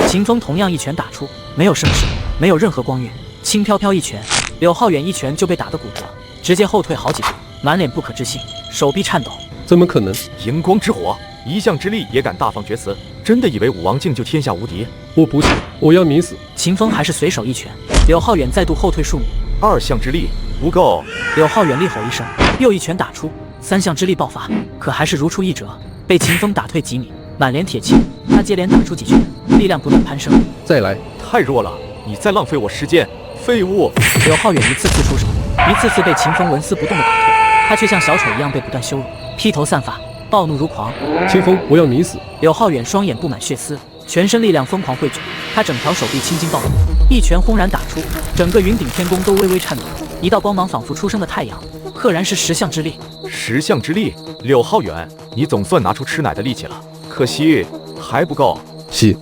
秦风同样一拳打出，没有声势，没有任何光晕，轻飘飘一拳，柳浩远一拳就被打得骨折，直接后退好几步，满脸不可置信，手臂颤抖。怎么可能？荧光之火，一向之力也敢大放厥词，真的以为武王境就天下无敌？我不信，我要你死！秦风还是随手一拳，柳浩远再度后退数米。2项之力不够，柳浩远厉吼一声，又一拳打出，3项之力爆发，可还是如出一辙，被秦风打退几米，满脸铁气。他接连打出几拳，力量不断攀升。再来，太弱了，你再浪费我时间，废物！柳浩远一次次出手，一次次被秦风纹丝不动的打退，他却像小丑一样被不断羞辱，披头散发，暴怒如狂。清风，我要你死！柳浩远双眼布满血丝，全身力量疯狂汇聚，他整条手臂青筋暴怒，一拳轰然打出，整个云顶天宫都微微颤抖，一道光芒仿佛出生的太阳，赫然是10项之力。10项之力，柳浩远，你总算拿出吃奶的力气了，可惜还不够。是。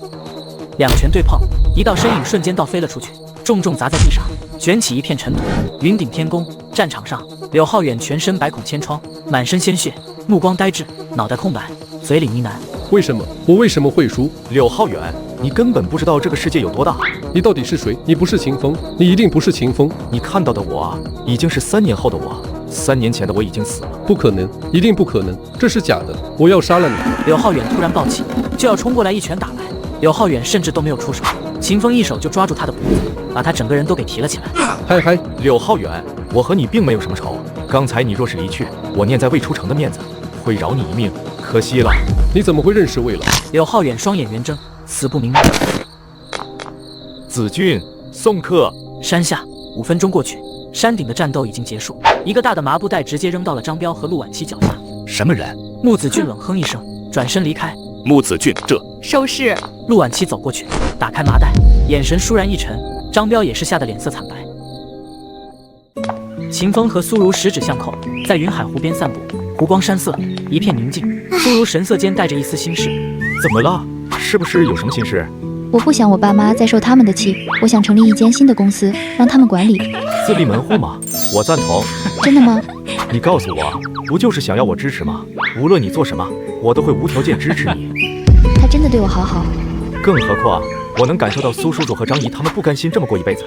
两拳对碰，一道身影瞬间倒飞了出去，重重砸在地上，卷起一片尘土。云顶天宫战场上，柳浩远全身百孔千疮，满身鲜血，目光呆滞，脑袋空白，嘴里呢喃：为什么？我为什么会输？柳浩远，你根本不知道这个世界有多大。你到底是谁？你不是秦风，你一定不是秦风。你看到的我啊，已经是3年后的我，3年前的我已经死了。不可能，一定不可能，这是假的！我要杀了你！柳浩远突然暴起，就要冲过来一拳打来。柳浩远甚至都没有出手，秦风一手就抓住他的脖子，把他整个人都给提了起来。嗨嗨，柳浩远，我和你并没有什么仇。刚才你若是离去，我念在未出城的面子，会饶你一命，可惜了。你怎么会认识魏老？柳浩远双眼圆睁，死不瞑目。子俊，送客。山下5分钟过去，山顶的战斗已经结束，一个大的麻布袋直接扔到了张彪和陆婉琪脚下。什么人？穆子俊冷哼一声，转身离开。穆子俊，这收拾。陆婉琪走过去，打开麻袋，眼神倏然一沉。张彪也是吓得脸色惨白。秦风和苏如十指相扣，在云海湖边散步，湖光山色，一片宁静。苏如神色间带着一丝心事。怎么了？是不是有什么心事？我不想我爸妈再受他们的气，我想成立一间新的公司，让他们管理。自立门户吗？我赞同。真的吗？你告诉我，不就是想要我支持吗？无论你做什么，我都会无条件支持你。他真的对我好好。更何况，我能感受到苏叔叔和张姨他们不甘心这么过一辈子。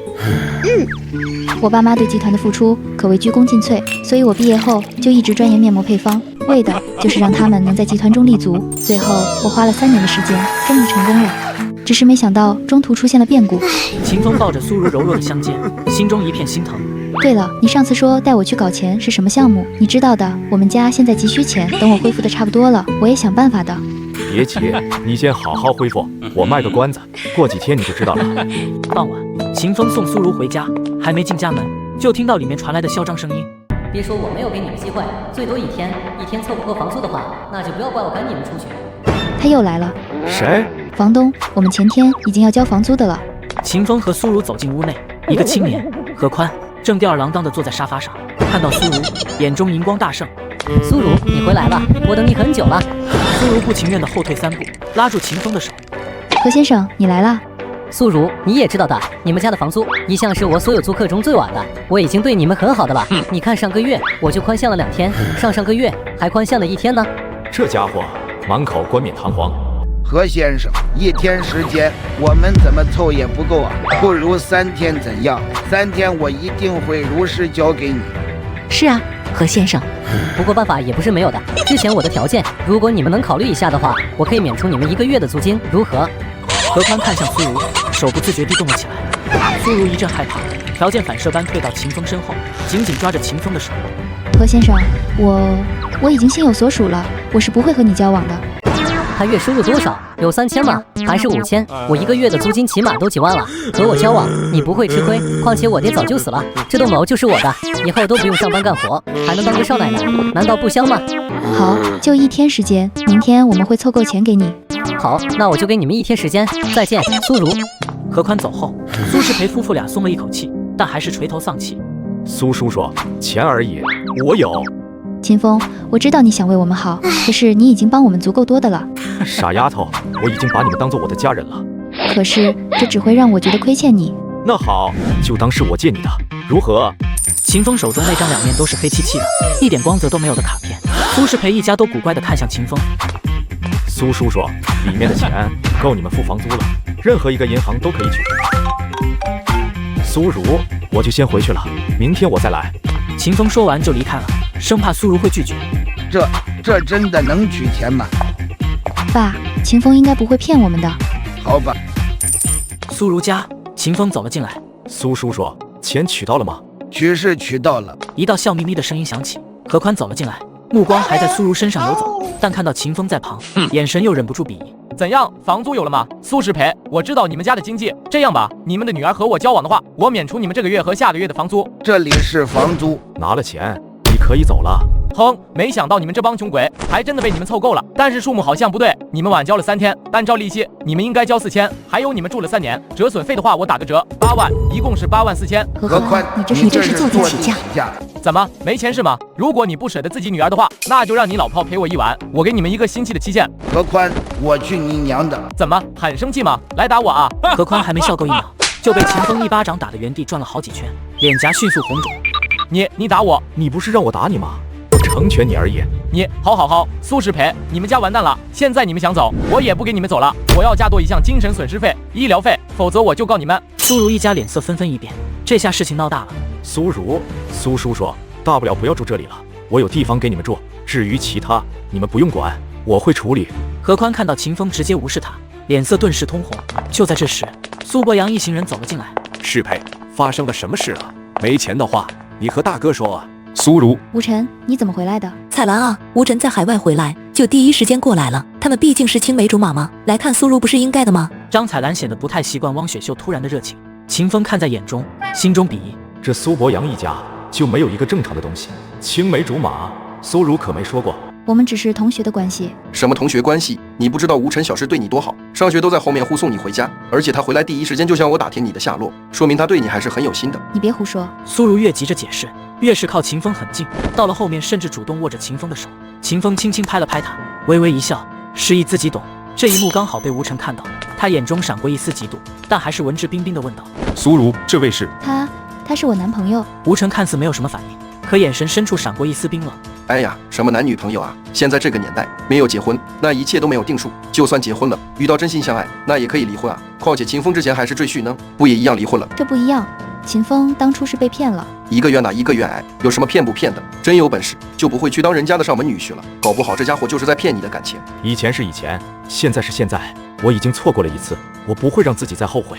我爸妈对集团的付出可谓鞠躬尽瘁，所以我毕业后就一直钻研面膜配方。为的就是让他们能在集团中立足。最后，我花了3年的时间，终于成功了。只是没想到中途出现了变故。秦风抱着苏如柔弱的香肩，心中一片心疼。对了，你上次说带我去搞钱是什么项目？你知道的，我们家现在急需钱，等我恢复的差不多了，我也想办法的。别急，你先好好恢复，我卖个关子，过几天你就知道了。傍晚，秦风送苏如回家，还没进家门，就听到里面传来的嚣张声音。别说我没有给你们机会，最多1天，1天凑不够房租的话，那就不要怪我赶你们出去。他又来了。谁？房东，我们前天已经要交房租的了。秦风和苏如走进屋内，一个青年何宽正吊儿郎当地坐在沙发上，看到苏如，眼中银光大盛。苏如，你回来了，我等你很久了。苏如不情愿地后退3步，拉住秦风的手。何先生，你来啦。苏如，你也知道的，你们家的房租一向是我所有租客中最晚的，我已经对你们很好的了。你看上个月我就宽限了2天，上个月还宽限了1天呢。这家伙满口冠冕堂皇。何先生，1天时间我们怎么凑也不够啊，不如3天怎样？3天我一定会如实交给你。是啊，何先生。不过办法也不是没有的，之前我的条件，如果你们能考虑一下的话，我可以免除你们1个月的租金，如何？何宽看向苏如，手不自觉地动了起来。苏如一阵害怕，条件反射般退到秦风身后，紧紧抓着秦风的手。何先生，我已经心有所属了，我是不会和你交往的。他月收入多少？有3000吗？还是5000？我1个月的租金起码都几万了。和我交往，你不会吃亏。况且我爹早就死了，这栋楼就是我的，以后都不用上班干活，还能当个少奶奶，难道不香吗？好，就1天时间，明天我们会凑够钱给你。好，那我就给你们1天时间。再见，苏如。何宽走后，苏世培夫妇俩松了一口气，但还是垂头丧气。苏叔说：“钱而已，我有。”秦风，我知道你想为我们好，可是你已经帮我们足够多的了。傻丫头，我已经把你们当做我的家人了。可是这只会让我觉得亏欠你。那好，就当是我借你的，如何？秦风手中那张2面都是黑漆漆的，一点光泽都没有的卡片。苏世培一家都古怪地看向秦风。苏叔说，里面的钱够你们付房租了，任何一个银行都可以取。苏如，我就先回去了，明天我再来。秦风说完就离开了，生怕苏如会拒绝。这真的能取钱吗？爸，秦风应该不会骗我们的。好吧。苏如家，秦风走了进来。苏叔说，钱取到了吗？取是取到了。一道笑眯眯的声音响起，何宽走了进来，目光还在苏如身上游走，但看到秦风在旁，眼神又忍不住鄙夷。怎样，房租有了吗？苏世培，我知道你们家的经济，这样吧，你们的女儿和我交往的话，我免除你们这个月和下个月的房租。这里是房租，拿了钱，你可以走了。哼，没想到你们这帮穷鬼还真的被你们凑够了，但是数目好像不对，你们晚交了3天，按照利息你们应该交4000，还有你们住了3年，折损费的话我打个折，8万，一共是84000。何宽，你这是坐地起价。怎么没钱是吗？如果你不舍得自己女儿的话，那就让你老婆陪我1晚，我给你们1个星期的期限。何宽，我去你娘的！怎么很生气吗？来打我啊！何宽还没笑够1秒，就被秦风一巴掌打得原地转了好几圈，脸颊迅速红肿。你打我？你不是让我打你吗？我成全你而已。你好，苏世培，你们家完蛋了！现在你们想走，我也不给你们走了，我要加多一项精神损失费、医疗费，否则我就告你们。苏如一家脸色纷纷一变，这下事情闹大了。苏如，苏叔说，大不了不要住这里了，我有地方给你们住，至于其他，你们不用管，我会处理。何宽看到秦风直接无视他，脸色顿时通红。就在这时，苏博阳一行人走了进来。世培，发生了什么事啊？没钱的话，你和大哥说啊。苏如，吴晨，你怎么回来的？彩兰啊，吴晨在海外回来，就第一时间过来了。他们毕竟是青梅竹马嘛，来看苏如不是应该的吗？张彩兰显得不太习惯汪雪秀突然的热情，秦风看在眼中，心中鄙夷。这苏博阳一家就没有一个正常的东西，青梅竹马，苏如可没说过。我们只是同学的关系。什么同学关系？你不知道吴晨小时对你多好，上学都在后面护送你回家，而且他回来第一时间就向我打听你的下落，说明他对你还是很有心的。你别胡说。苏如越急着解释，越是靠秦风很近，到了后面甚至主动握着秦风的手。秦风轻轻拍了拍他，微微一笑，示意自己懂。这一幕刚好被吴晨看到，他眼中闪过一丝嫉妒，但还是文质彬彬地问道：苏如，这位是？他是我男朋友。吴晨看似没有什么反应，可眼神深处闪过一丝冰冷。哎呀，什么男女朋友啊！现在这个年代，没有结婚，那一切都没有定数。就算结婚了，遇到真心相爱，那也可以离婚啊。况且秦风之前还是赘婿呢，不也一样离婚了？这不一样。秦风当初是被骗了。1个月哪1个月矮，有什么骗不骗的？真有本事就不会去当人家的上门女婿了，搞不好这家伙就是在骗你的感情。以前是以前，现在是现在，我已经错过了一次，我不会让自己再后悔。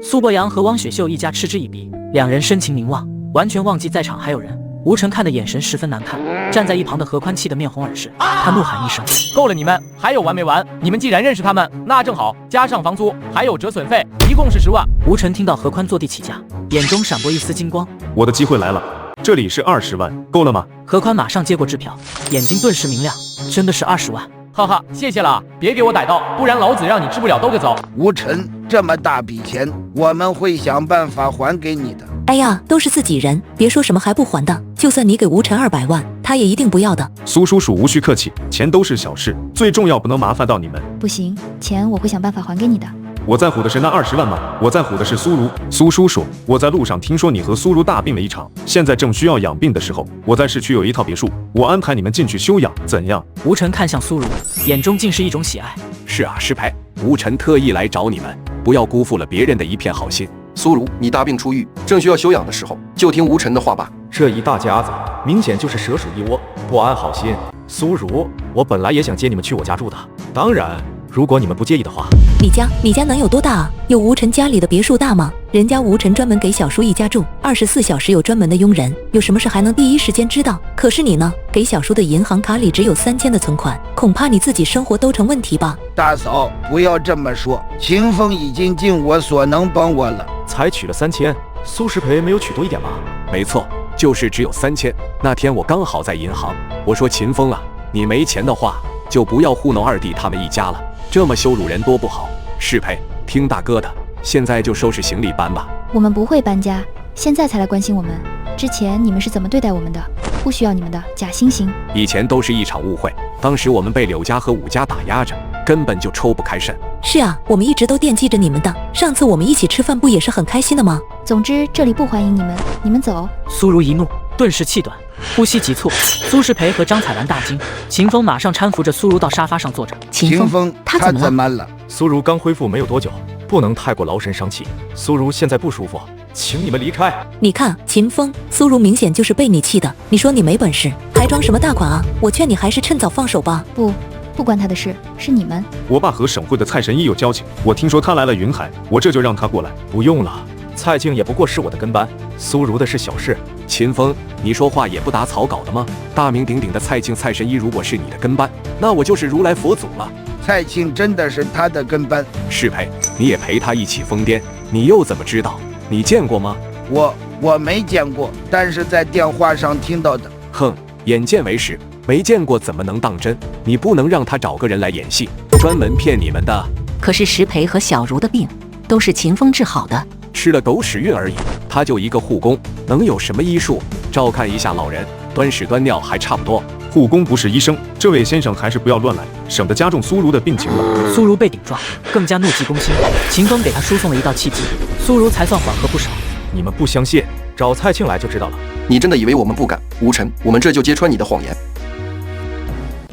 苏博阳和汪雪秀一家嗤之以鼻，两人深情凝望，完全忘记在场还有人。吴晨看的眼神十分难看，站在一旁的何宽气得面红耳赤，他怒喊一声：“够了你们，还有完没完？你们既然认识他们，那正好，加上房租还有折损费，一共是10万。”吴晨听到何宽坐地起价，眼中闪过一丝金光。我的机会来了，这里是20万，够了吗？何宽马上接过支票，眼睛顿时明亮，真的是20万。哈哈，谢谢了，别给我逮到，不然老子让你吃不了兜着走。吴晨，这么大笔钱，我们会想办法还给你的。哎呀，都是自己人，别说什么还不还的，就算你给吴晨200万，他也一定不要的。苏叔叔无需客气，钱都是小事，最重要不能麻烦到你们。不行，钱我会想办法还给你的。我在乎的是那20万吗？我在乎的是苏如。苏叔叔，我在路上听说你和苏如大病了一场，现在正需要养病的时候，我在市区有一套别墅，我安排你们进去休养，怎样？吴晨看向苏如，眼中尽是一种喜爱。是啊，师培，吴晨特意来找你们，不要辜负了别人的一片好心。苏如，你大病初愈，正需要休养的时候，就听吴晨的话吧。这一大家子明显就是蛇鼠一窝，不安好心。苏如，我本来也想接你们去我家住的，当然，如果你们不介意的话。你家能有多大啊？有吴晨家里的别墅大吗？人家吴晨专门给小叔一家住，24小时有专门的佣人，有什么事还能第一时间知道。可是你呢？给小叔的银行卡里只有3000的存款，恐怕你自己生活都成问题吧？大嫂，不要这么说，秦风已经尽我所能帮我了。才取了3000，苏师培没有取多一点吗？没错，就是只有3000。那天我刚好在银行，我说秦风啊，你没钱的话，就不要糊弄二弟他们一家了。这么羞辱人多不好，适配，听大哥的，现在就收拾行李搬吧。我们不会搬家，现在才来关心我们，之前你们是怎么对待我们的？不需要你们的假惺惺。以前都是一场误会，当时我们被柳家和武家打压着，根本就抽不开身。是啊，我们一直都惦记着你们的，上次我们一起吃饭不也是很开心的吗？总之这里不欢迎你们，你们走。苏如一怒，顿时气短，呼吸急促。苏世培和张彩兰大惊，秦风马上搀扶着苏如到沙发上坐着。秦风，他怎么了？苏如刚恢复没有多久，不能太过劳神伤气。苏如现在不舒服，请你们离开。你看，秦风，苏如明显就是被你气的。你说你没本事，还装什么大款啊？我劝你还是趁早放手吧。不关他的事，是你们。我爸和省会的蔡神医有交情，我听说他来了云海，我这就让他过来。不用了，蔡静也不过是我的跟班，苏如的是小事。秦风，你说话也不打草稿的吗？大名鼎鼎的蔡静蔡神医如果是你的跟班，那我就是如来佛祖了。蔡庆真的是他的跟班？适配，你也陪他一起疯癫，你又怎么知道？你见过吗？我没见过，但是在电话上听到的。哼，眼见为实，没见过怎么能当真？你不能让他找个人来演戏，专门骗你们的。可是石培和小茹的病都是秦风治好的，吃了狗屎运而已。他就一个护工，能有什么医术？照看一下老人，端屎端尿还差不多。护工不是医生，这位先生还是不要乱来，省得加重苏如的病情了。苏如被顶撞，更加怒气攻心。秦风给他输送了一道气机，苏如才算缓和不少。你们不相信，找蔡庆来就知道了。你真的以为我们不敢？吴晨，我们这就揭穿你的谎言。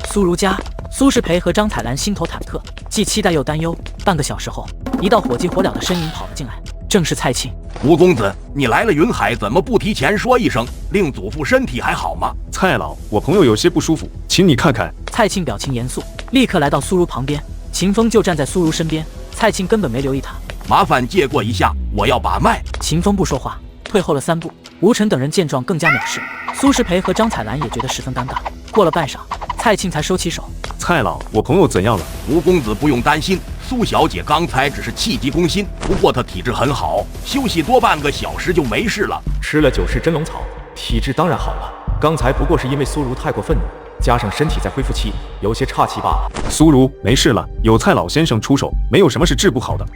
苏如家，苏世培和张彩兰心头忐忑，既期待又担忧。半个小时后，一道火急火燎的身影跑了进来，正是蔡庆。吴公子，你来了云海，怎么不提前说一声？令祖父身体还好吗？蔡老，我朋友有些不舒服，请你看看。蔡庆表情严肃，立刻来到苏如旁边。秦风就站在苏如身边，蔡庆根本没留意他。麻烦借过一下，我要把脉。秦风不说话，退后了3步。吴晨等人见状更加藐视，苏世培和张彩兰也觉得十分尴尬。过了半晌，蔡庆才收起手。蔡老，我朋友怎样了？吴公子不用担心，苏小姐刚才只是气急攻心，不过她体质很好，休息多半个小时就没事了。吃了9式真龙草，体质当然好了。刚才不过是因为苏如太过愤怒，加上身体在恢复期，有些岔气罢了。苏如没事了，有蔡老先生出手，没有什么是治不好的。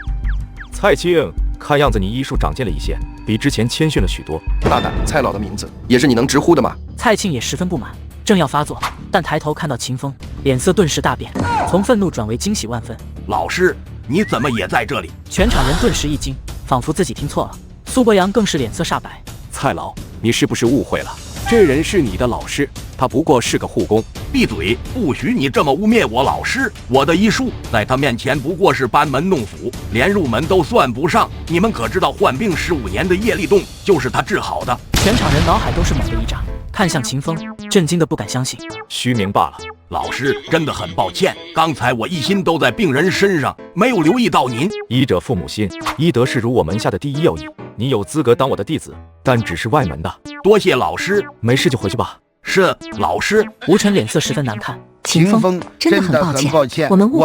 蔡庆，看样子你医术长进了一些，比之前谦逊了许多。大胆，蔡老的名字也是你能直呼的吗？蔡庆也十分不满，正要发作，但抬头看到秦风，脸色顿时大变，从愤怒转为惊喜万分。老师，你怎么也在这里？全场人顿时一惊，仿佛自己听错了。苏博阳更是脸色煞白。蔡老，你是不是误会了？这人是你的老师，他不过是个护工，闭嘴！不许你这么污蔑我老师！我的医术在他面前不过是班门弄斧，连入门都算不上。你们可知道患病15年的叶立栋就是他治好的？全场人脑海都是猛地一炸，看向秦风，震惊的不敢相信。虚名罢了。老师，真的很抱歉，刚才我一心都在病人身上，没有留意到您。医者父母心，医德是如我门下的第一要义。你有资格当我的弟子，但只是外门的。多谢老师，没事就回去吧。是老师。吴晨脸色十分难看。秦风，真的很抱歉，我们误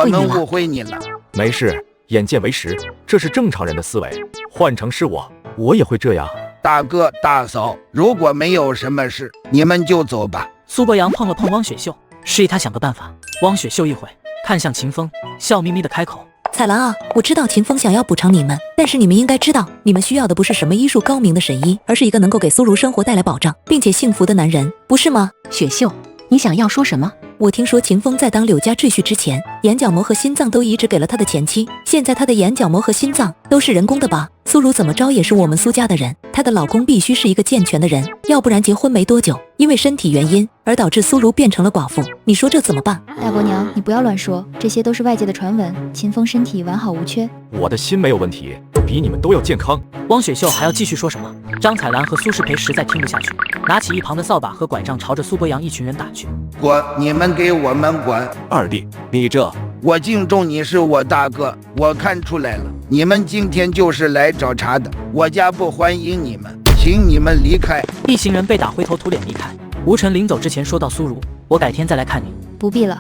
会你了。没事，眼见为实，这是正常人的思维。换成是我也会这样。大哥大嫂，如果没有什么事，你们就走吧。苏博阳碰了碰汪雪秀，示意他想个办法。汪雪秀一会看向秦风，笑眯眯的开口：彩兰啊，我知道秦风想要补偿你们，但是你们应该知道，你们需要的不是什么医术高明的神医，而是一个能够给苏如生活带来保障并且幸福的男人，不是吗？雪秀，你想要说什么？我听说秦风在当柳家赘婿之前，眼角膜和心脏都移植给了他的前妻，现在他的眼角膜和心脏都是人工的吧？苏如怎么着也是我们苏家的人，她的老公必须是一个健全的人，要不然结婚没多久，因为身体原因而导致苏如变成了寡妇，你说这怎么办？大伯娘，你不要乱说，这些都是外界的传闻。秦风身体完好无缺，我的心没有问题，比你们都要健康。汪雪秀还要继续说什么？张彩兰和苏世培实在听不下去，拿起一旁的扫把和拐杖，朝着苏博阳一群人打去。滚！你们给我们滚！二弟，你这……我敬重你是我大哥，我看出来了，你们今天就是来找茬的，我家不欢迎你们，请你们离开。一行人被打灰头土脸离开。吴晨临走之前说到苏如，我改天再来看你。不必了，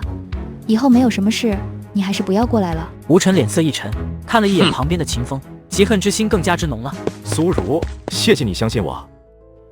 以后没有什么事，你还是不要过来了。吴晨脸色一沉，看了一眼旁边的秦风，嫉恨之心更加之浓了。苏如，谢谢你相信我。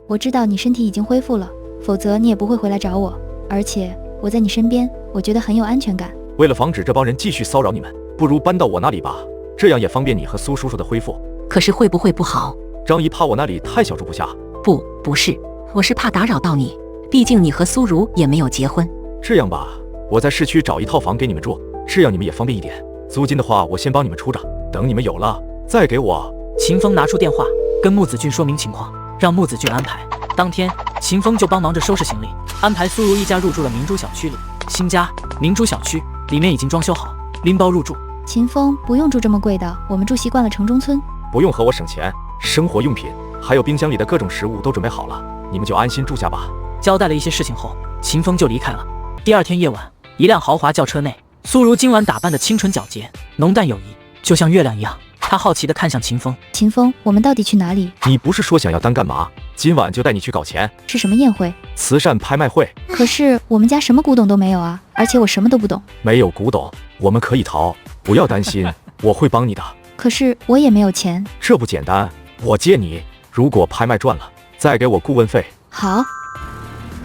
我知道你身体已经恢复了，否则你也不会回来找我，而且我在你身边，我觉得很有安全感。为了防止这帮人继续骚扰你们，不如搬到我那里吧，这样也方便你和苏叔叔的恢复。可是会不会不好？张姨怕我那里太小住不下。不是，我是怕打扰到你，毕竟你和苏如也没有结婚。这样吧，我在市区找一套房给你们住，这样你们也方便一点。租金的话，我先帮你们出着，等你们有了再给我。秦风拿出电话跟穆子俊说明情况，让穆子俊安排。当天，秦风就帮忙着收拾行李，安排苏如一家入住了明珠小区里。新家明珠小区里面已经装修好，拎包入住。秦风，不用住这么贵的，我们住习惯了城中村。不用和我省钱，生活用品还有冰箱里的各种食物都准备好了，你们就安心住下吧。交代了一些事情后，秦风就离开了。第二天夜晚，一辆豪华轿车内，苏如今晚打扮的清纯皎洁，浓淡有仪，就像月亮一样。她好奇地看向秦风。秦风，我们到底去哪里？你不是说想要单干嘛？今晚就带你去搞钱。是什么宴会？慈善拍卖会。可是我们家什么古董都没有啊，而且我什么都不懂。没有古董，我们可以逃，不要担心，我会帮你的。可是我也没有钱。这不简单，我借你，如果拍卖赚了，再给我顾问费。好。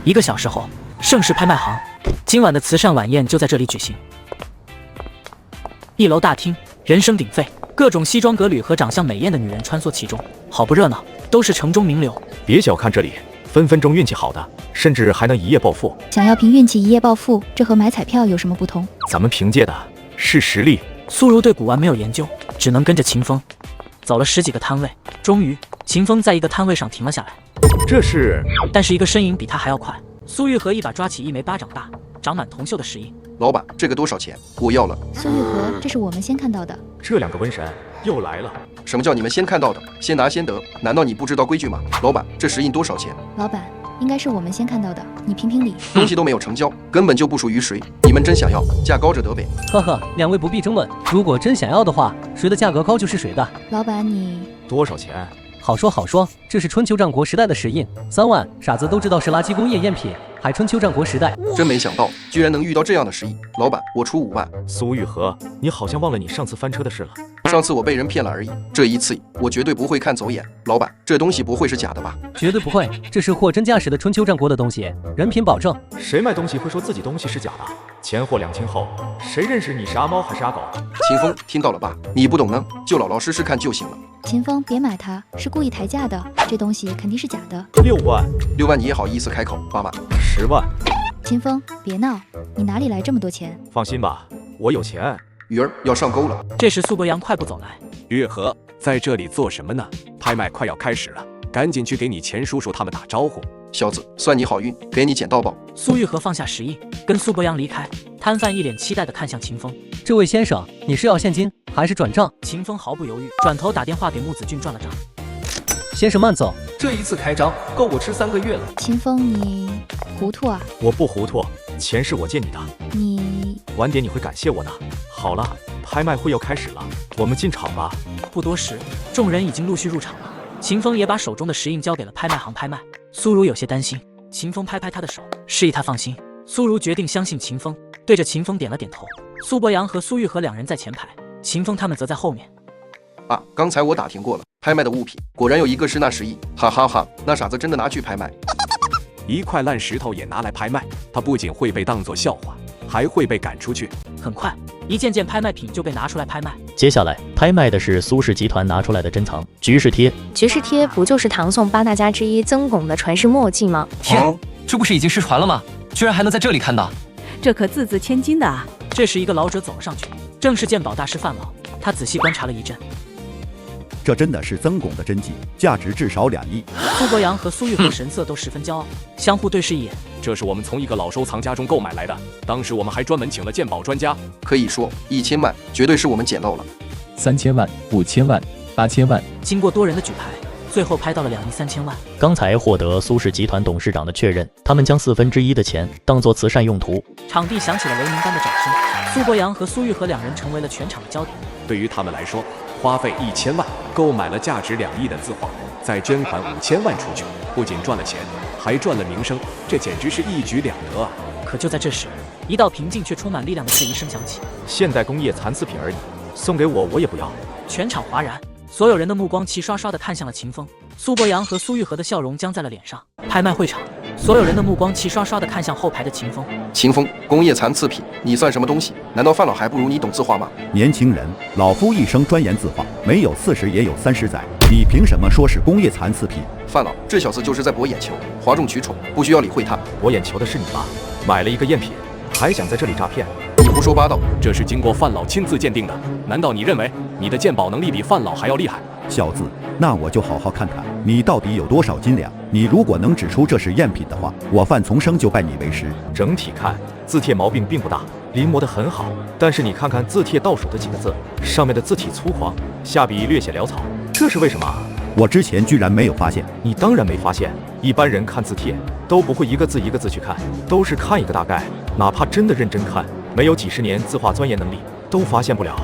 1个小时后，盛世拍卖行，今晚的慈善晚宴就在这里举行。1楼大厅，人声鼎沸，各种西装革履和长相美艳的女人穿梭其中，好不热闹，都是城中名流。别小看这里，分分钟运气好的，甚至还能一夜暴富。想要凭运气一夜暴富，这和买彩票有什么不同？咱们凭借的是实力。苏如对古玩没有研究，只能跟着秦风走了10几个摊位，终于秦风在一个摊位上停了下来。这是……但是一个身影比他还要快。苏玉和一把抓起一枚巴掌大、长满铜锈的石印。老板，这个多少钱？我要了。苏玉和，这是我们先看到的。这2个瘟神又来了。什么叫你们先看到的？先拿先得？难道你不知道规矩吗？老板，这石印多少钱？老板，应该是我们先看到的，你评评理。东西都没有成交，根本就不属于谁。你们真想要，价高者得呗。呵呵，两位不必争论，如果真想要的话，谁的价格高就是谁的。老板，你多少钱？好说好说，这是春秋战国时代的石印，3万，傻子都知道是垃圾工业赝品，还春秋战国时代。真没想到，居然能遇到这样的石印。老板，我出5万。苏玉和，你好像忘了你上次翻车的事了。上次我被人骗了而已，这一次我绝对不会看走眼。老板，这东西不会是假的吧？绝对不会，这是货真价实的春秋战国的东西，人品保证。谁卖东西会说自己东西是假的？前后2清后，谁认识你是阿猫还是阿狗？秦风，听到了吧？你不懂呢，就老老实实看就行了。秦风，别买它，是故意抬价的，这东西肯定是假的。6万，6万你也好意思开口？8万，10万。秦风，别闹，你哪里来这么多钱？放心吧，我有钱。鱼儿要上钩了。这时苏博阳快步走来。月和，在这里做什么呢？拍卖快要开始了，赶紧去给你钱叔叔他们打招呼。小子，算你好运，给你捡到宝。苏玉和放下石印，跟苏博阳离开。摊贩一脸期待地看向秦风。这位先生，你是要现金还是转账？秦风毫不犹豫，转头打电话给穆子俊转了账。先生慢走，这一次开张够我吃3个月了。秦风，你糊涂啊？我不糊涂，钱是我借你的。你晚点你会感谢我的。好了，拍卖会要开始了，我们进场吧。不多时，众人已经陆续入场了。秦风也把手中的石印交给了拍卖行拍卖。苏如有些担心，秦风拍拍他的手，示意他放心。苏如决定相信秦风，对着秦风点了点头。苏博阳和苏玉和两人在前排，秦风他们则在后面。啊，刚才我打听过了，拍卖的物品果然有一个是那10亿，哈哈哈，那傻子真的拿去拍卖。一块烂石头也拿来拍卖，他不仅会被当作笑话，还会被赶出去。很快，一件件拍卖品就被拿出来拍卖。接下来拍卖的是苏氏集团拿出来的珍藏局势贴。局势贴不就是唐宋8大家之一曾巩的传世墨迹吗？天，这不是已经失传了吗？居然还能在这里看到，这可字字千金的啊！这时，一个老者走了上去，正是鉴宝大师范老。他仔细观察了一阵，这真的是曾巩的真迹，价值至少2亿。苏博阳和苏玉和神色都十分骄傲，相互对视一眼。这是我们从一个老收藏家中购买来的，当时我们还专门请了鉴宝专家。可以说1000万绝对是我们捡漏了。3000万、5000万、8000万。经过多人的举牌，最后拍到了2亿3000万。刚才获得苏氏集团董事长的确认，他们将1/4的钱当作慈善用途。场地响起了雷鸣般的掌声，苏博阳和苏玉和两人成为了全场的焦点。对于他们来说，花费1000万购买了价值2亿的字画，再捐款5000万出去，不仅赚了钱，还赚了名声，这简直是一举2得啊！可就在这时，一道平静却充满力量的质疑声响起：现代工业残次品而已，送给我也不要。全场哗然，所有人的目光齐刷刷地看向了秦风。苏博阳和苏玉和的笑容僵在了脸上。拍卖会场，所有人的目光齐刷刷地看向后排的秦风。秦风，工业残次品，你算什么东西？难道范老还不如你懂字画吗？年轻人，老夫一生钻研字画，没有40也有30载，你凭什么说是工业残次品？范老，这小子就是在博眼球，哗众取宠，不需要理会他。博眼球的是你吧？买了一个赝品，还想在这里诈骗？你胡说八道！这是经过范老亲自鉴定的，难道你认为你的鉴宝能力比范老还要厉害？小子，那我就好好看看你到底有多少斤两。你如果能指出这是赝品的话，我范从生就拜你为师。整体看，字帖毛病并不大，临摹得很好。但是你看看字帖倒数的几个字，上面的字体粗犷，下笔略显潦草，这是为什么？我之前居然没有发现。你当然没发现，一般人看字帖都不会一个字一个字去看，都是看一个大概，哪怕真的认真看，没有几十年字画钻研能力，都发现不了。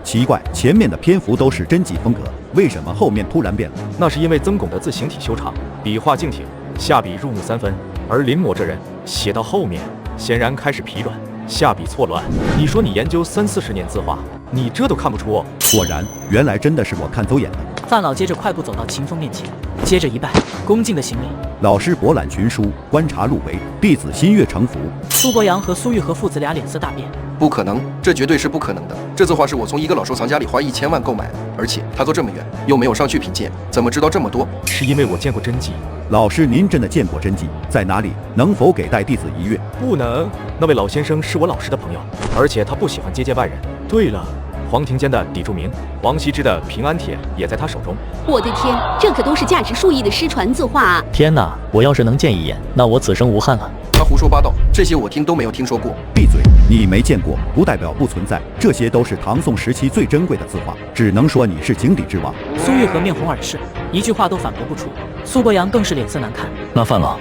奇怪，前面的篇幅都是真迹风格，为什么后面突然变了？那是因为曾巩的字形体修长，笔画劲挺，下笔入木3分，而临摹这人写到后面，显然开始疲软，下笔错乱。你说你研究30-40年字画，你这都看不出哦？果然，原来真的是我看走眼了。范老接着快步走到秦风面前，接着一拜，恭敬的行礼。老师博览群书，观察入微，弟子心悦诚服。苏博阳和苏玉和父子俩脸色大变。不可能，这绝对是不可能的。这字画是我从一个老收藏家里花1000万购买的，而且他坐这么远，又没有上去品鉴，怎么知道这么多？是因为我见过真迹。老师，您真的见过真迹？在哪里？能否给带弟子一阅？不能，那位老先生是我老师的朋友，而且他不喜欢接见外人。对了，黄庭坚的砥柱铭，王羲之的平安帖也在他手中。我的天，这可都是价值数亿的失传字画啊！天哪，我要是能见一眼，那我此生无憾了。他胡说八道，这些我听都没有听说过。闭嘴！你没见过，不代表不存在，这些都是唐宋时期最珍贵的字画，只能说你是井底之蛙。苏玉和面红耳赤，一句话都反驳不出。苏博阳更是脸色难看。那范老，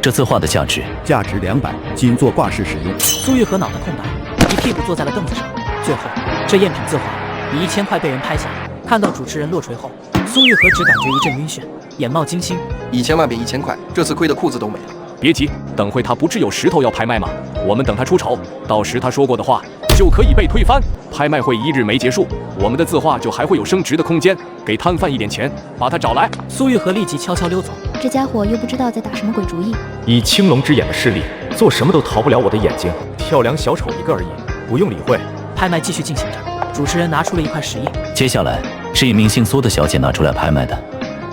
这字画的价值200，仅做挂饰使用。苏玉和脑袋空白，一屁股坐在了凳子上。最后，这赝品字画以1000块被人拍下，看到主持人落锤后，苏玉和只感觉一阵晕眩，眼冒金星。1000万变1000块，这次亏的裤子都没了。别急，等会他不是有石头要拍卖吗？我们等他出丑，到时他说过的话就可以被推翻。拍卖会1日没结束，我们的字画就还会有升值的空间。给摊贩一点钱，把他找来。苏玉和立即悄悄溜走。这家伙又不知道在打什么鬼主意。以青龙之眼的视力，做什么都逃不了我的眼睛。跳梁小丑一个而已，不用理会。拍卖继续进行着，主持人拿出了一块石印。接下来是一名姓苏的小姐拿出来拍卖的，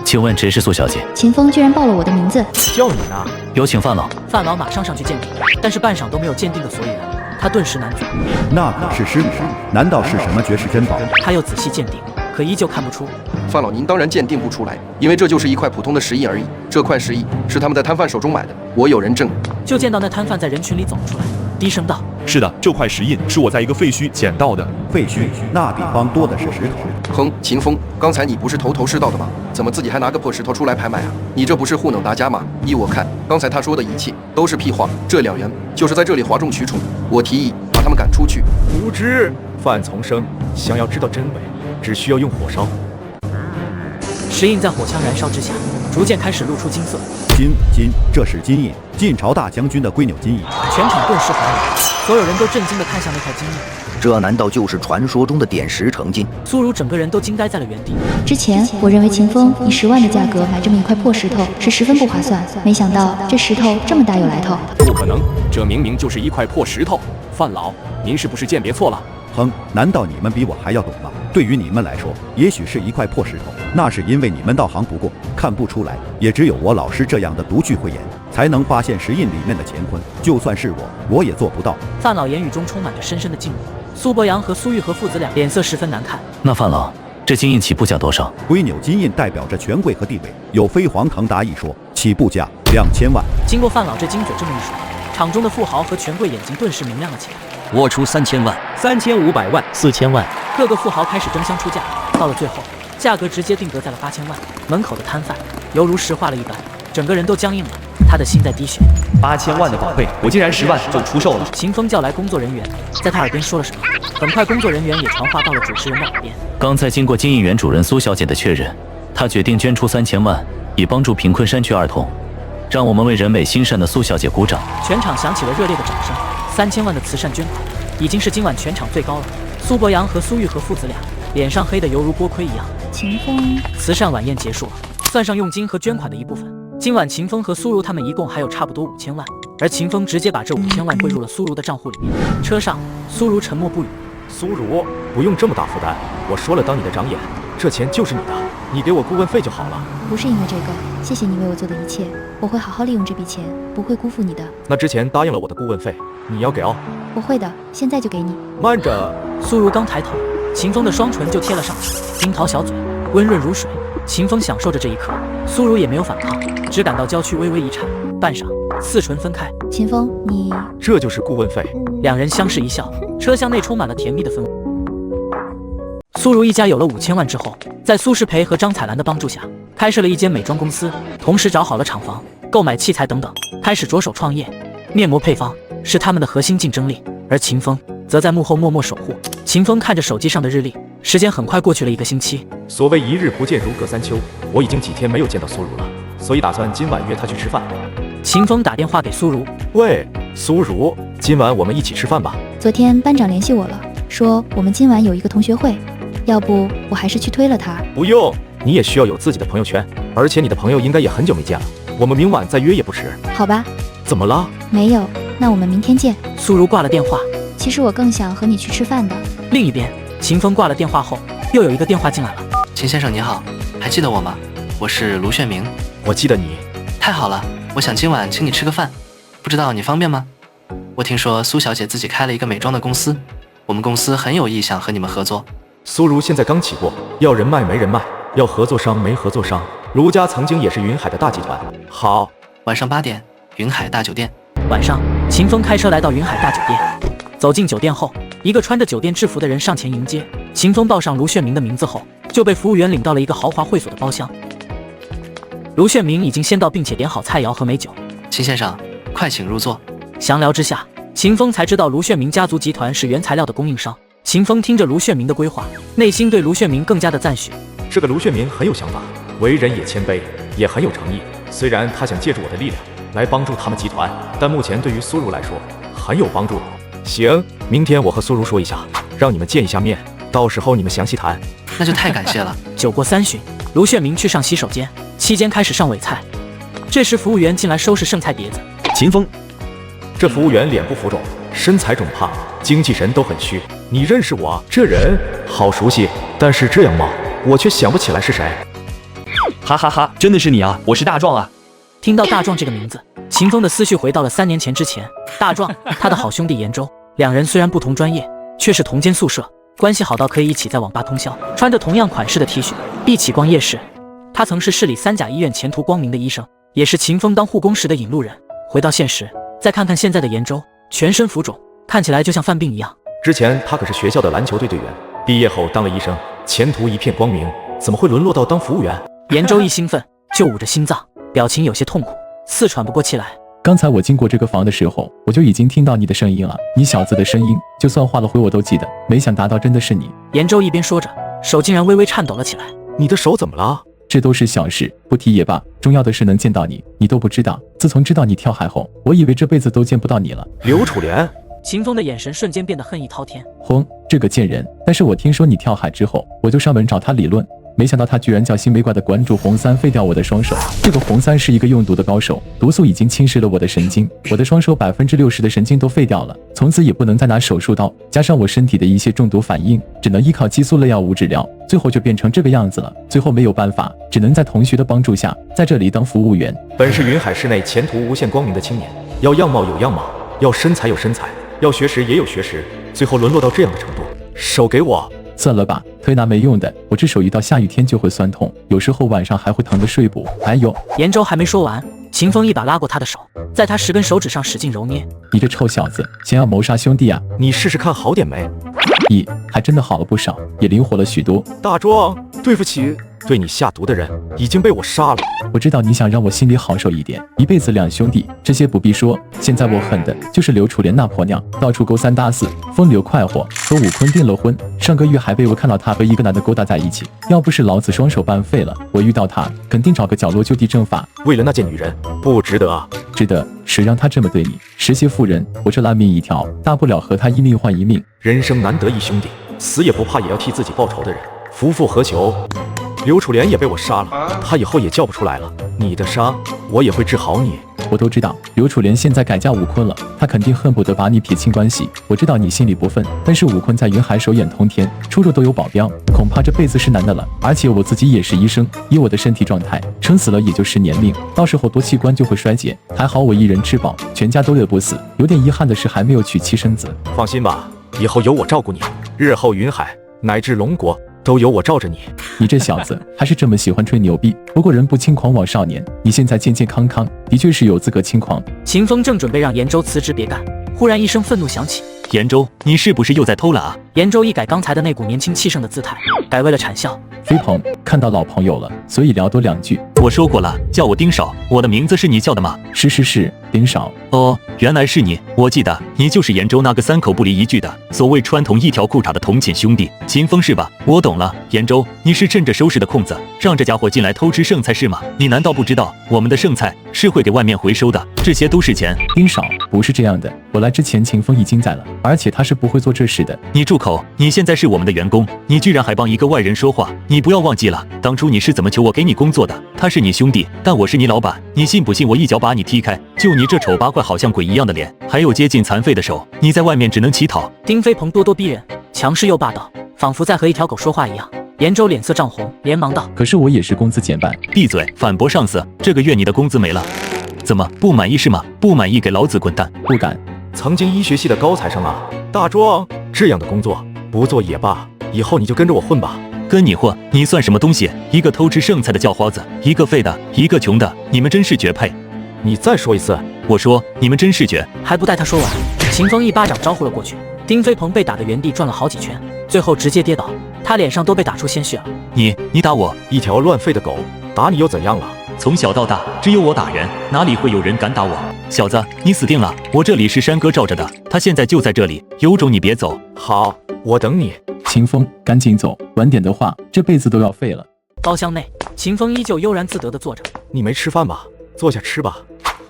请问谁是苏小姐？秦风居然报了我的名字，叫你呢。有请范老。范老马上上去鉴定，但是半晌都没有鉴定的所以然，他顿时难做。那可是失礼，难道是什么绝世珍宝？他又仔细鉴定，可依旧看不出。范老，您当然鉴定不出来，因为这就是一块普通的石印而已。这块石印是他们在摊贩手中买的，我有人证。就见到那摊贩在人群里走了出来，低声道：“是的，这块石印是我在一个废墟捡到的。废墟那地方多的是石头。”哼，秦风，刚才你不是头头是道的吗？怎么自己还拿个破石头出来拍卖啊？你这不是糊弄大家吗？依我看，刚才他说的一切都是屁话。这2人就是在这里哗众取宠，我提议把他们赶出去。无知，范从生，想要知道真伪，只需要用火烧。石印在火枪燃烧之下，逐渐开始露出金色。金，这是金印，晋朝大将军的龟纽金印。全场顿时哗然，所有人都震惊地看向那块金印。这难道就是传说中的点石成金？苏如整个人都惊呆在了原地。之前我认为秦风以10万的价格买这么一块破石头是十分不划算，没想到这石头这么大有来头。不可能，这明明就是一块破石头。范老，您是不是鉴别错了？哼，难道你们比我还要懂吗？对于你们来说，也许是一块破石头，那是因为你们道行不过，看不出来。也只有我老师这样的独具慧眼，才能发现石印里面的乾坤。就算是我也做不到。范老言语中充满着深深的敬畏。苏伯阳和苏玉和父子俩脸色十分难看。那范老，这金印起步价多少？龟纽金印代表着权贵和地位，有飞黄腾达一说，起步价2000万。经过范老这金嘴这么一说，场中的富豪和权贵眼睛顿时明亮了起来。我出3000万，3500万，4000万。各个富豪开始争相出价，到了最后，价格直接定格在了8000万。门口的摊贩犹如石化了一般，整个人都僵硬了，他的心在滴血。8000万的宝贝，我竟然10万就出售了。秦风叫来工作人员，在他耳边说了什么，很快工作人员也传话到了主持人的耳边。刚才经过金印原主人苏小姐的确认，她决定捐出3000万，以帮助贫困山区儿童。让我们为人美心善的苏小姐鼓掌。全场响起了热烈的掌声。3000万的慈善捐款，已经是今晚全场最高了。苏伯阳和苏玉和父子俩脸上黑得犹如锅盔一样。秦风，慈善晚宴结束了，算上佣金和捐款的一部分，今晚秦风和苏如他们一共还有差不多5000万，而秦风直接把这5000万汇入了苏如的账户里面。车上，苏如沉默不语。苏如，不用这么大负担，我说了当你的长眼，这钱就是你的，你给我顾问费就好了。不是因为这个，谢谢你为我做的一切，我会好好利用这笔钱，不会辜负你的。那之前答应了我的顾问费，你要给哦。我会的，现在就给你。慢着，苏如刚抬头，秦风的双唇就贴了上去，樱桃小嘴，温润如水。秦风享受着这一刻，苏如也没有反抗，只感到娇躯微微一颤，半晌，四唇分开。秦风，你这就是顾问费。两人相视一笑，车厢内充满了甜蜜的氛围。苏如一家有了5000万之后，在苏世培和张彩兰的帮助下，开设了一间美妆公司，同时找好了厂房、购买器材等等，开始着手创业。面膜配方是他们的核心竞争力，而秦风则在幕后默默守护。秦风看着手机上的日历，时间很快过去了1个星期。所谓一日不见如隔三秋，我已经几天没有见到苏如了，所以打算今晚约她去吃饭。秦风打电话给苏如，喂，苏如，今晚我们一起吃饭吧。昨天班长联系我了，说我们今晚有一个同学会，要不我还是去推了他。不用，你也需要有自己的朋友圈，而且你的朋友应该也很久没见了，我们明晚再约也不迟。好吧。怎么了？没有，那我们明天见。苏如挂了电话。其实我更想和你去吃饭的。另一边，秦风挂了电话后，又有一个电话进来了。秦先生您好，还记得我吗？我是卢炫明。我记得你。太好了，我想今晚请你吃个饭，不知道你方便吗？我听说苏小姐自己开了一个美妆的公司，我们公司很有意向和你们合作。苏如现在刚起步，要人脉没人脉，要合作商没合作商。卢家曾经也是云海的大集团。好，晚上8点，云海大酒店。晚上，秦风开车来到云海大酒店。走进酒店后，一个穿着酒店制服的人上前迎接。秦风报上卢炫明的名字后，就被服务员领到了一个豪华会所的包厢。卢炫明已经先到，并且点好菜肴和美酒。秦先生，快请入座。详聊之下，秦风才知道卢炫明家族集团是原材料的供应商。秦风听着卢炫明的规划，内心对卢炫明更加的赞许。这个卢炫明很有想法，为人也谦卑，也很有诚意。虽然他想借助我的力量来帮助他们集团，但目前对于苏如来说很有帮助。行，明天我和苏如说一下，让你们见一下面，到时候你们详细谈。那就太感谢了。酒过3巡，卢炫明去上洗手间，期间开始上尾菜。这时服务员进来收拾剩菜碟子。秦风，这服务员脸部浮肿，身材肿胖，精气神都很虚。你认识我？这人好熟悉，但是这样貌我却想不起来是谁。哈哈哈，真的是你啊！我是大壮啊！听到大壮这个名字，秦风的思绪回到了3年前之前。大壮，他的好兄弟严州，两人虽然不同专业，却是同间宿舍，关系好到可以一起在网吧通宵，穿着同样款式的 T 恤，一起逛夜市。他曾是市里3甲医院前途光明的医生，也是秦风当护工时的引路人。回到现实，再看看现在的严州，全身浮肿，看起来就像犯病一样。之前他可是学校的篮球队队员，毕业后当了医生，前途一片光明，怎么会沦落到当服务员？严州一兴奋就捂着心脏，表情有些痛苦，似喘不过气来。刚才我经过这个房的时候，我就已经听到你的声音了，你小子的声音，就算化了灰我都记得，没想到真的是你。严州一边说着，手竟然微微颤抖了起来。你的手怎么了？这都是小事，不提也罢，重要的是能见到你，你都不知道。自从知道你跳海后，我以为这辈子都见不到你了。刘楚莲，秦风的眼神瞬间变得恨意滔天。轰，这个贱人！但是我听说你跳海之后，我就上门找他理论，没想到他居然叫心没怪的馆主红三废掉我的双手。这个红三是一个用毒的高手，毒素已经侵蚀了我的神经，我的双手60%的神经都废掉了，从此也不能再拿手术刀，加上我身体的一些中毒反应，只能依靠激素类药物治疗，最后就变成这个样子了。最后没有办法，只能在同学的帮助下，在这里当服务员。本是云海市内前途无限光明的青年，要样貌有样貌，要身材有身材，要学识也有学识，最后沦落到这样的程度。手给我。算了吧，推拿没用的，我这手一到下雨天就会酸痛，有时候晚上还会疼得睡不。还有，严州还没说完，秦风一把拉过他的手，在他10根手指上使劲揉捏。你这臭小子，想要谋杀兄弟啊？你试试看好点没？咦，还真的好了不少，也灵活了许多。大壮，对不起，对你下毒的人已经被我杀了。我知道你想让我心里好受一点，一辈子两兄弟，这些不必说。现在我恨的就是刘楚莲那婆娘，到处勾三搭四，风流快活，和武坤订了婚。上个月还被我看到她和一个男的勾搭在一起，要不是老子双手半废了，我遇到她肯定找个角落就地正法。为了那件女人，不值得啊！值得，谁让她这么对你？实些妇人，我这烂命一条，大不了和她一命换一命。人生难得一兄弟，死也不怕也要替自己报仇的人，夫复何求？刘楚莲也被我杀了，她以后也叫不出来了。你的伤，我也会治好你。我都知道，刘楚莲现在改嫁武坤了，她肯定恨不得把你撇清关系。我知道你心里不忿，但是武坤在云海手眼通天，出入都有保镖，恐怕这辈子是难的了。而且我自己也是医生，以我的身体状态，撑死了也就10年命，到时候多器官就会衰竭。还好我一人吃饱，全家都饿不死。有点遗憾的是还没有娶妻生子。放心吧，以后有我照顾你，日后云海乃至龙国都有我罩着你。你这小子还是这么喜欢吹牛逼。不过人不轻狂枉少年，你现在健健康康，的确是有资格轻狂。秦风正准备让严州辞职别干，忽然一声愤怒响起。严州，你是不是又在偷懒啊？严州一改刚才的那股年轻气盛的姿态，改为了谄笑。飞鹏，看到老朋友了，所以聊多2句。我说过了，叫我丁少，我的名字是你叫的吗？是，丁少。哦，原来是你，我记得你就是严州那个3口不离1句的所谓穿同一条裤衩的同寝兄弟秦风是吧？我懂了，严州，你是趁着收拾的空子，让这家伙进来偷吃剩菜是吗？你难道不知道我们的剩菜是会给外面回收的？这些都是钱。丁少，不是这样的，我来之前秦风已经在了，而且他是不会做这事的。你住口！你现在是我们的员工，你居然还帮一个外人说话，你不要忘记了，当初你是怎么求我给你工作的？他是你兄弟，但我是你老板，你信不信我一脚把你踢开？就你这丑八怪好像鬼一样的脸，还有接近残废的手，你在外面只能乞讨。丁飞鹏咄咄逼人，强势又霸道，仿佛在和一条狗说话一样。严州脸色涨红，连忙道：可是我也是工资减半。闭嘴，反驳上司，这个月你的工资没了。怎么不满意是吗？不满意给老子滚蛋！不敢。曾经医学系的高材生啊，大壮，这样的工作不做也罢，以后你就跟着我混吧。跟你混，你算什么东西？一个偷吃剩菜的叫花子，一个废的，一个穷的，你们真是绝配。你再说一次。我说你们真是绝。还不待他说完，秦风一巴掌招呼了过去，丁飞鹏被打得原地转了好几圈，最后直接跌倒，他脸上都被打出鲜血了。你打我？一条乱吠的狗，打你又怎样了？从小到大，只有我打人，哪里会有人敢打我？小子，你死定了！我这里是山哥罩着的，他现在就在这里，有种你别走。好，我等你。秦风，赶紧走，晚点的话，这辈子都要废了。包厢内，秦风依旧悠然自得地坐着。你没吃饭吧？坐下吃吧。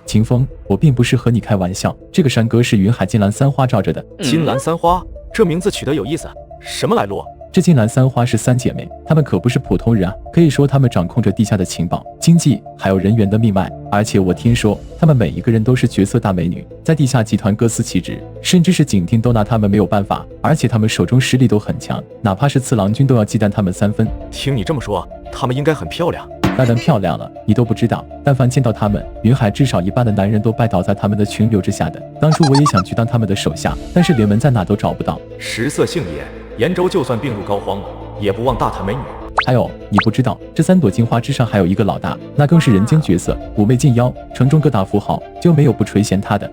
秦风，我并不是和你开玩笑，这个山哥是云海金兰三花罩着的。金兰三花，这名字取得有意思，什么来路？这金兰三花是3姐妹，她们可不是普通人啊，可以说她们掌控着地下的情报、经济，还有人员的命脉。而且我听说，她们每一个人都是绝色大美女，在地下集团各司其职，甚至是警厅都拿她们没有办法。而且她们手中实力都很强，哪怕是次郎君都要忌惮她们3分。听你这么说，她们应该很漂亮。当然漂亮了，你都不知道。但凡见到她们，云海至少一半的男人都拜倒在她们的群流之下的。当初我也想去当她们的手下，但是连门在哪都找不到。食色性也，严州就算病入膏肓了，也不忘大谈美女。还有，你不知道，这3朵金花之上还有一个老大，那更是人间绝色，妩媚近妖。城中各大富豪就没有不垂涎他的。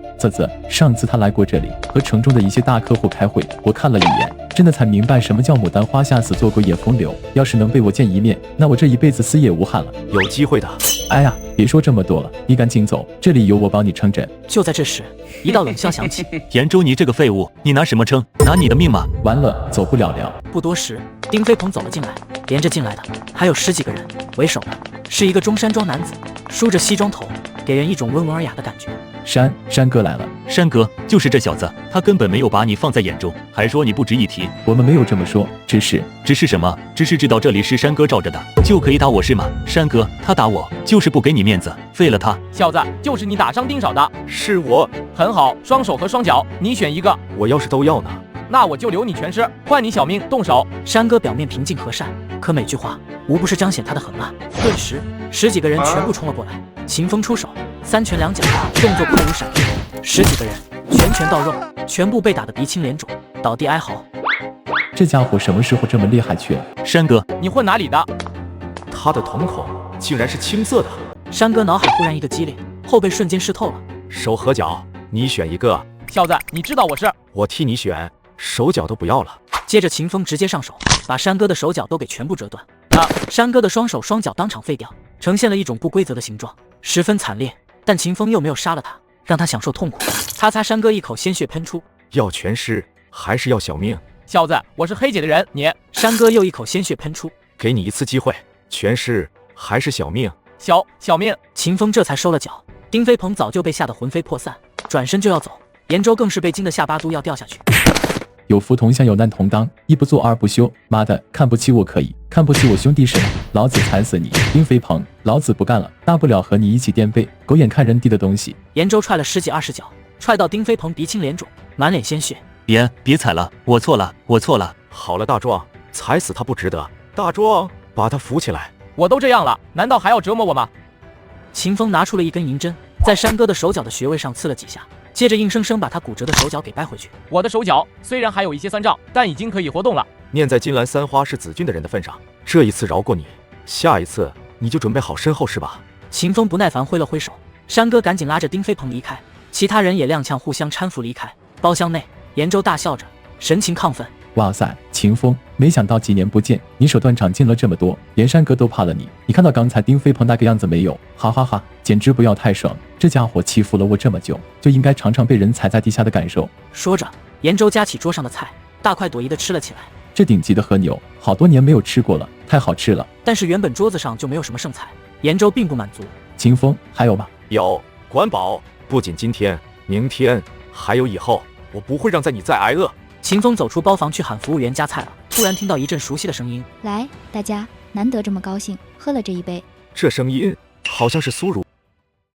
上次他来过这里，和城中的一些大客户开会，我看了一眼，真的才明白什么叫牡丹花下死，做鬼也风流。要是能被我见一面，那我这一辈子死也无憾了。有机会的。哎呀，别说这么多了，你赶紧走，这里有我帮你撑着。就在这时，一道冷笑响起：“严州，你这个废物，你拿什么撑？拿你的命吗？”完了，走不了了。不多时，丁飞鹏走了进来，连着进来的还有10几个人，为首的是一个中山装男子，梳着西装头，给人一种温文尔雅的感觉。山哥来了。山哥就是这小子，他根本没有把你放在眼中，还说你不值一提。我们没有这么说，只是什么？只是知道这里是山哥罩着的，就可以打我是吗？山哥他打我就是不给你面子，废了他。小子，就是你打伤丁少的。是我。很好，双手和双脚，你选一个。我要是都要呢？那我就留你全尸，换你小命，动手。山哥表面平静和善，可每句话无不是彰显他的狠辣。顿时10几个人全部冲了过来，秦风出手，3拳2脚，动作快如闪电，10几个人拳拳到肉，全部被打得鼻青脸肿，倒地哀嚎。这家伙什么时候这么厉害去了？山哥，你混哪里的？他的瞳孔竟然是青色的。山哥脑海忽然一个激灵，后背瞬间湿透了。手和脚，你选一个。小子，你知道我是？我替你选，手脚都不要了。接着秦风直接上手，把山哥的手脚都给全部折断。山哥的双手双脚当场废掉，呈现了一种不规则的形状，十分惨烈。但秦风又没有杀了他，让他享受痛苦。擦擦，山哥一口鲜血喷出。要全尸还是要小命？小子，我是黑姐的人，你……山哥又一口鲜血喷出。给你一次机会，全尸还是小命？小命。秦风这才收了脚。丁飞鹏早就被吓得魂飞魄散，转身就要走。严州更是被惊得下巴都要掉下去。有福同享，有难同当，一不做二不休。妈的，看不起我可以，看不起我兄弟是吗？老子踩死你！丁飞鹏，老子不干了，大不了和你一起垫背，狗眼看人低的东西。严州踹了10几20脚，踹到丁飞鹏鼻青脸肿，满脸鲜血。别踩了，我错了。好了，大壮，踩死他不值得。大壮，把他扶起来。我都这样了，难道还要折磨我吗？秦风拿出了一根银针，在山哥的手脚的穴位上刺了几下，接着硬生生把他骨折的手脚给掰回去。我的手脚虽然还有一些酸胀，但已经可以活动了。念在金兰三花是子君的人的份上，这一次饶过你，下一次你就准备好身后事吧。秦风不耐烦挥了挥手，山哥赶紧拉着丁飞鹏离开，其他人也踉跄互相搀扶离开。包厢内，严州大笑着，神情亢奋。哇塞，秦风，没想到几年不见，你手段长进了这么多，连山哥都怕了你。你看到刚才丁飞鹏那个样子没有？哈哈哈，简直不要太爽！这家伙欺负了我这么久，就应该尝尝被人踩在地下的感受。说着，严州夹起桌上的菜，大快朵颐地吃了起来。这顶级的和牛，好多年没有吃过了，太好吃了。但是原本桌子上就没有什么剩菜，严州并不满足。秦风，还有吗？有，管饱。不仅今天，明天，还有以后，我不会让你再挨饿。秦风走出包房去喊服务员加菜了，突然听到一阵熟悉的声音：“来，大家，难得这么高兴，喝了这一杯。”这声音好像是苏如。